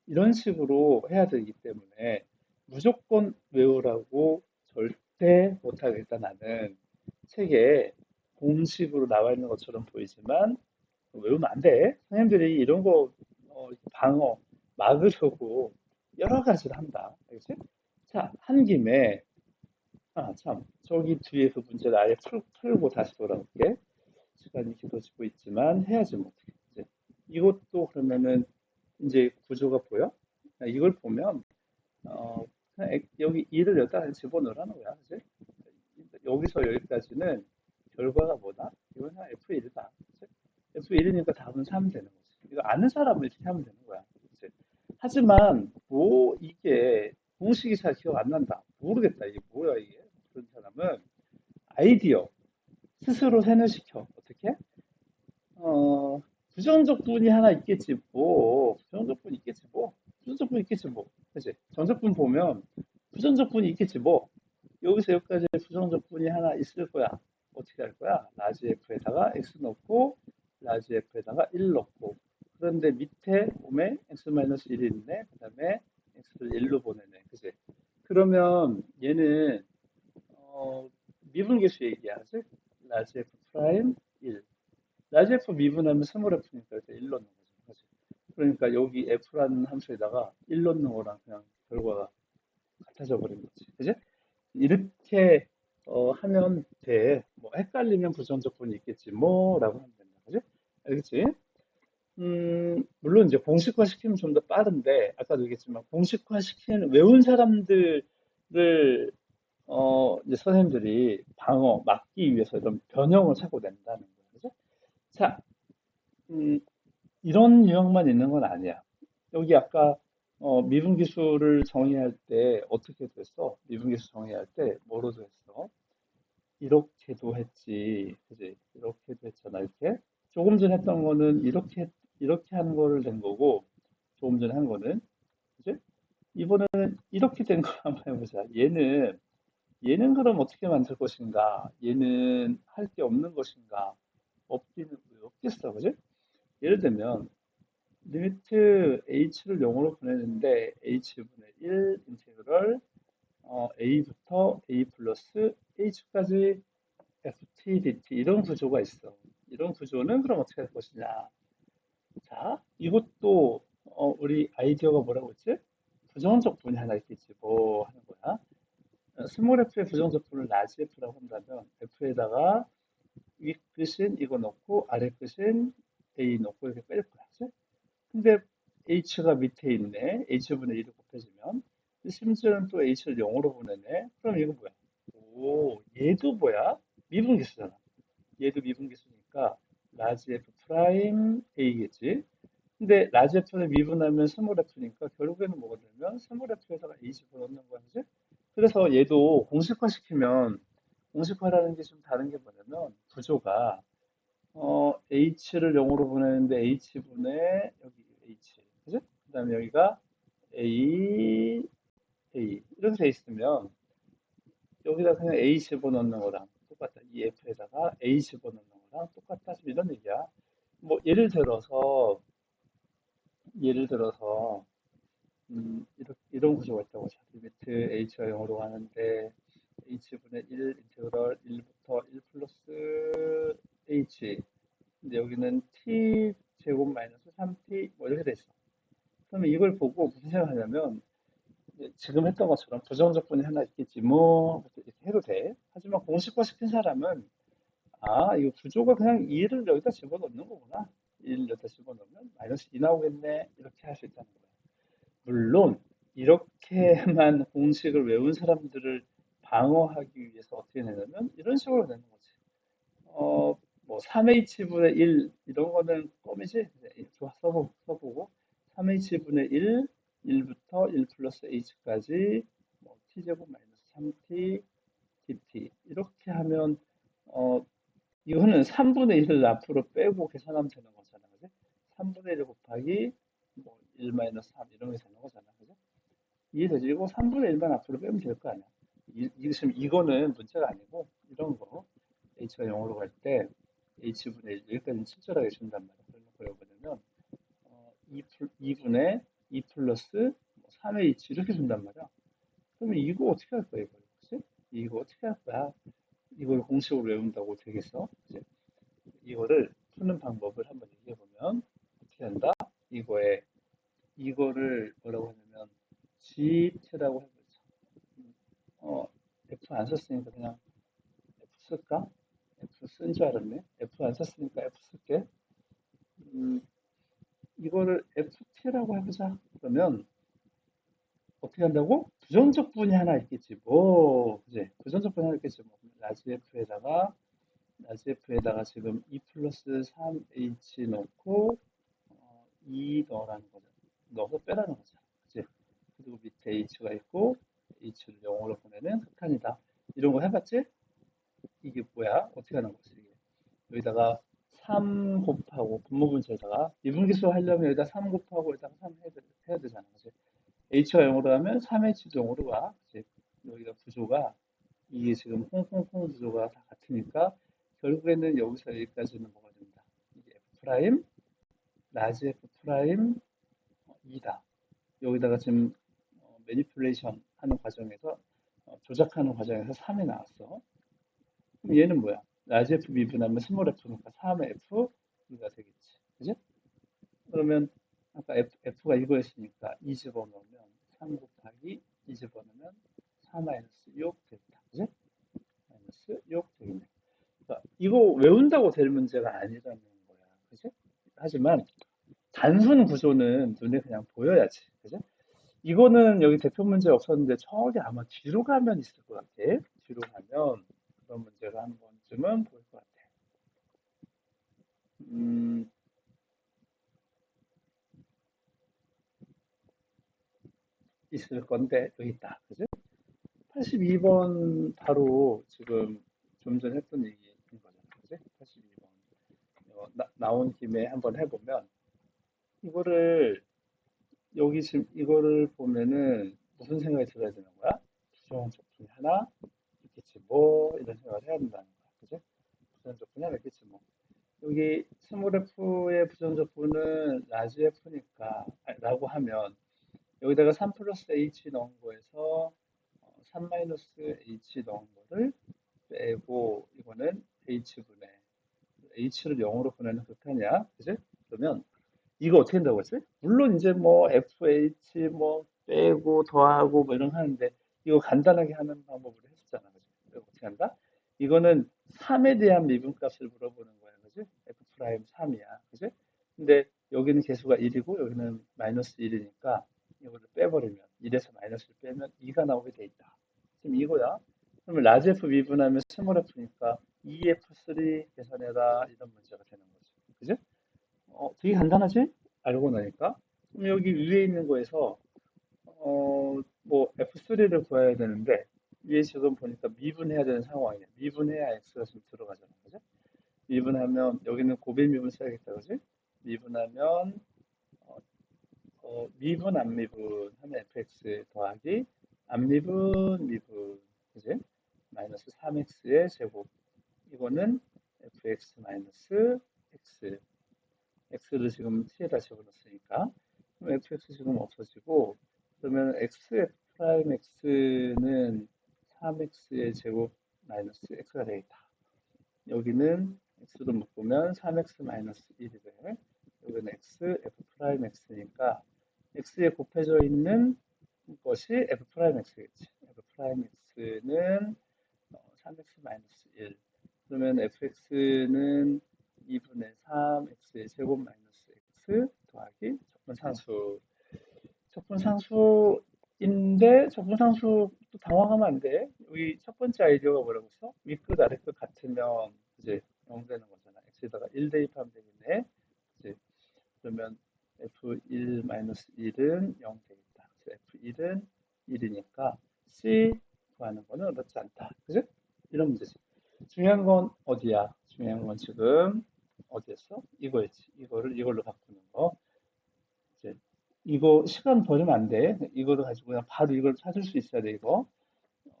이런 식으로 해야 되기 때문에 무조건 외우라고 절대 못하겠다 나는. 책에 공식으로 나와 있는 것처럼 보이지만 외우면 안 돼. 선생님들이 이런 거 방어 막으려고 여러 가지를 한다. 알겠지? 자, 한 김에 참 저기 뒤에 그 문제를 아예 풀고 다시 돌아올게. 시간이 길어지고 있지만 해야지 뭐 어떻게. 이제 이것도 그러면은 이제 구조가 보여? 이걸 보면 그냥 여기 2를 여기다 집어넣으라는 거야. 그지? 여기서 여기까지는 결과가 뭐다? 이건 그냥 F1이다. F1이니까 답은 3 되는 거지. 이거 아는 사람은 이렇게 하면 되는 거야. 그치? 하지만 뭐 이게 공식이 잘 기억 안 난다. 모르겠다. 이게 뭐야 이게. 그런 사람은 아이디어 스스로 세뇌시켜. 어떻게? 어, 부정적분이 하나 있겠지 뭐. 부정적분 있겠지 뭐. 부정적분 있겠지 뭐. 그치? 정적분 보면 부정적분이 있겠지 뭐. 여기서 여기까지 부정적분이 하나 있을 거야. 어떻게 할 거야? 라지 F에다가 X 넣고, 라지 F에다가 1 넣고. 그런데 밑에 봄에 X-1이 있네. 그 다음에 X를 1로 보내네. 그지? 그러면 얘는, 어, 미분계수 얘기하지? 라지 F 프라임 1. 라지 F 미분하면 스몰 F니까 이렇게 1 넣는 거죠. 그지? 그러니까 여기 F라는 함수에다가 1 넣는 거랑 그냥 결과가 같아져 버린 거지. 그지? 이렇게 하면 돼. 뭐 헷갈리면 부정적분이 있겠지 뭐라고 하면 된다. 그지? 알겠지? 물론 이제 공식화 시키면 좀 더 빠른데 아까도 얘기했지만 공식화 시키는 외운 사람들을 이제 선생님들이 방어 막기 위해서 이런 변형을 자꾸 낸다는 거예요. 그죠? 자, 음, 이런 유형만 있는 건 아니야. 여기 아까 미분기수를 정의할 때 어떻게 됐어? 미분기수 정의할 때 뭐로도 했어? 이렇게도 했지. 그지? 이렇게도 했잖아. 이렇게. 조금 전에 했던 거는 이렇게 하는 거를 된 거고, 조금 전에 한 거는. 그지? 이번에는 이렇게 된 거 한번 해보자. 얘는 그럼 어떻게 만들 것인가? 얘는 할 게 없는 것인가? 없기는 왜 없겠어. 그지? 예를 들면, 리미트 h를 0으로 보내는데, h분의 1 인테그럴 a부터 a 플러스 h까지 FTDT 이런 구조가 있어. 이런 구조는 그럼 어떻게 할 것이냐? 자, 이것도 우리 아이디어가 뭐라고 했지? 부정적분이 하나 있겠지. 뭐 하는 거야? 스몰 f의 부정적분을 라지 f라고 한다면 f에다가 위 끝인 이거 넣고 아래 끝인 a 넣고 이렇게 뺄 거야. 그치? 근데 h가 밑에 있네. h분의 1이 곱해지면 심지어는 또 h를 0으로 보내네. 그럼 이거 뭐야? 오, 얘도 뭐야? 미분계수잖아. 얘도 미분계수니까 라지 F 프라임 A겠지. 근데 라지 F를 미분하면 스몰 F니까 결국에는 뭐가 되면 스몰 F에다가 A 집어넣는 거야, 그지? 그래서 얘도 공식화 시키면 공식화라는 게 좀 다른 게 뭐냐면 구조가 H를 0으로 보내는데 H분의 여기 H, 그지? 그다음에 여기가 A, A 이렇게 돼 있으면 여기다 그냥 A 집어넣는 거랑 똑같다. 이 F에다가 A 집어넣는 거랑 똑같다. 지금 이런 얘기야. 뭐 예를 들어서 이런 구조가 있다고 자. 리미트 H가 0으로 가는데 H분의 1 인테그럴 1부터 1 플러스 H 근데 여기는 T 제곱 마이너스 3T 뭐 이렇게 돼 있어. 그러면 이걸 보고 무슨 생각하냐면 지금 했던 것처럼 부정적분이 하나 있겠지 뭐 이렇게 해도 돼. 하지만 공식화 시킨 사람은 아, 이거 구조가 그냥 2를 여기다 집어넣는 거구나. 1을 여기다 집어넣으면 마이너스 2 나오겠네. 이렇게 할 수 있다는 거야. 물론, 이렇게만 공식을 외운 사람들을 방어하기 위해서 어떻게 내냐면, 이런 식으로 내는 거지. 뭐, 3h분의 1, 이런 거는 껌이지? 좋아, 써보고. 3h분의 1, 1부터 1 플러스 h까지, 뭐, t제곱 마이너스 3t, dt. 이렇게 하면, 어, 이거는 3분의 1을 앞으로 빼고 계산하면 되는 거잖아. 그지? 3분의 1 곱하기 뭐 1 마이너스 3 이런 게 되는 거잖아. 그죠? 이해되지? 이거 3분의 1만 앞으로 빼면 될 거 아니야. 지금 이거는 문제가 아니고 이런 거 h가 0으로 갈 때 h분의 1 여기까지는 친절하게 준단 말이야. 그러면 뭐냐면 2분의 2 플러스 3h 이렇게 준단 말이야. 그러면 이거 어떻게 할 거야? 이거, 그치? 이거 어떻게 할 거야? 이걸 공식으로 외운다고 되겠어? 그치? 이거를 푸는 방법을 한번 얘기해 보면 어떻게 한다? 이거를 뭐라고 하냐면 GT라고 해보자. F 안 썼으니까 그냥 F 쓸까? F 쓴 줄 알았네. F 안 썼으니까 F 쓸게. 음, 이거를 FT라고 해보자. 그러면 어떻게 한다고? 부정적분이 하나 있겠지. 뭐, 그지? 부정적분이 하나 있겠지. 뭐, 라지 F에다가 지금 2 플러스 3H 넣고 2 넣으라는 거죠. 넣어서 빼라는 거잖아. 그치? 그리고 밑에 h가 있고 h를 0으로 보내는 극한이다. 이런 거 해봤지? 이게 뭐야? 어떻게 하는 거지? 이게? 여기다가 3 곱하고 분모분체에다가 미분기수 하려면 여기다 3 곱하고 여기다가 3 해야 되잖아. 그치? h가 0으로 하면 3h도 0으로 가. 그치? 여기가 구조가 이게 지금 홍콩콩 구조가 다 같으니까 결국에는 여기서 여기까지는 뭐가 된다. 이게 f 프라임, 라지 f 프라임 2다. 여기다가 지금 매니플레이션 하는 과정에서 조작하는 과정에서 3이 나왔어. 그럼 얘는 뭐야? 라지 f 미분하면 스몰 f니까 3의 f가 되겠지. 그지? 그러면 아까 F가 이거였으니까 2 집어넣으면 3 곱하기 2 집어넣으면 4 마이너스 6 되겠다. 그지? 마이너스 6 되겠네. 그러니까 이거 외운다고 될 문제가 아니라는 거야. 그지? 하지만 단순 구조는 눈에 그냥 보여야지. 그지? 이거는 여기 대표 문제 없었는데 저기 아마 뒤로 가면 있을 것 같아. 뒤로 가면 그런 문제가 한 번쯤은 보일 것 같아. 음, 있을 건데 여기 있다. 그지? 82번 바로 지금 좀 전에 했던 얘기인 거잖아. 그지? 82번. 나온 김에 한번 해보면 이거를 여기 지금 이거를 보면은 무슨 생각이 들어야 되는 거야? 부정 적분이 하나 있겠지 뭐 이런 생각을 해야 된다는 거야. 그지? 부정 적분이 하나 있겠지 뭐. 여기 스몰 f의 부정 적분은 라지 f니까 라고 하면 여기다가 3 플러스 h 넣은 거에서 3 마이너스 h 넣은 거를 빼고 이거는 h분의 h를 0으로 보내는 극한이야. 그지? 그러면 이거 어떻게 한다고 했지? 물론 이제 뭐 fh 뭐 빼고 더하고 뭐 이런 거 하는데 이거 간단하게 하는 방법으로 했었잖아. 그지? 이거 어떻게 한다? 이거는 3에 대한 미분값을 물어보는 거야. 그지? f 프라임 3이야. 그지? 근데 여기는 개수가 1이고 여기는 마이너스 1이니까 이거를 빼버리면 1에서 마이너스를 빼면 2가 나오게 돼 있다. 지금 이거야. 그러면 라지 f 미분하면 스몰 f니까 2f3 계산해라 이런 문제가 되는 거지. 그지? 되게 간단하지? 알고 나니까. 그럼 여기 위에 있는 거에서, 뭐, F3를 구해야 되는데, 위에 지금 보니까 미분해야 되는 상황이네. 미분해야 X가 좀 들어가잖아. 그죠? 미분하면, 여기는 고bil 미분 써야겠다. 그지? 미분하면, 어, 미분, 안 미분 하면 fx 더하기, 안 미분, 미분. 그지? 마이너스 3x의 제곱. 이거는 fx 마이너스 x. x를 지금 t에다 집어넣었으니까 그럼 fx 지금 없어지고 그러면 xf 프라임 x는 3x의 제곱 마이너스 x가 되겠다. 여기는 x로 묶으면 3x 마이너스 1이 돼. 여기는 x f 프라임 x니까 x에 곱해져 있는 것이 f 프라임 x겠지. f 프라임 x는 3x 마이너스 1. 그러면 fx는 2분의 3 x의 제곱 마이너스 x 더하기 적분상수. 적분상수인데 적분상수 또 당황하면 안 돼. 여기 첫 번째 아이디어가 뭐라고 했어? 윗끝 아래끝 같으면 이제 0 되는 거잖아. x에다가 1 대입하면 되겠네. 그치? 그러면 f1 마이너스 1은 0 되겠다. 그래서 f1은 1이니까 c 구하는 거는 어렵지 않다. 그지? 이런 문제지. 중요한 건 어디야? 중요한 건 지금 어디였어? 이거였지. 이거를 이걸로 바꾸는 거. 이제 이거 시간 버리면 안 돼. 이거를 가지고 그냥 바로 이걸 찾을 수 있어야 돼, 이거.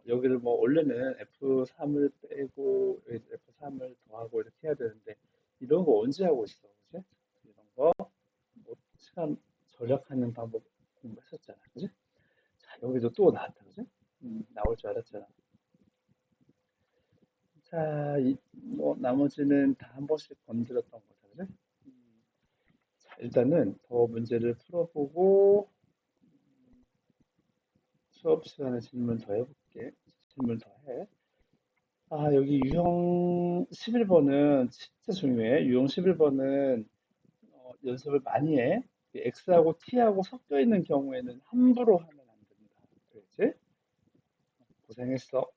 여기를 뭐 원래는 F3을 빼고 F3을 더하고 이렇게 해야 되는데 이런 거 언제 하고 있어? 그지? 이런 거 뭐 시간 절약하는 방법 공부했었잖아. 그지? 자, 여기도 또 나왔다. 그지? 나올 줄 알았잖아. 자, 뭐 나머지는 다 한 번씩 건드렸던 거다. 그지? 자, 일단은 더 문제를 풀어보고 수업 시간에 질문 더 해볼게. 질문 더 해. 아, 여기 유형 11번은 진짜 중요해. 유형 11번은 연습을 많이 해. X하고 T하고 섞여 있는 경우에는 함부로 하면 안 된다. 그랬지? 고생했어.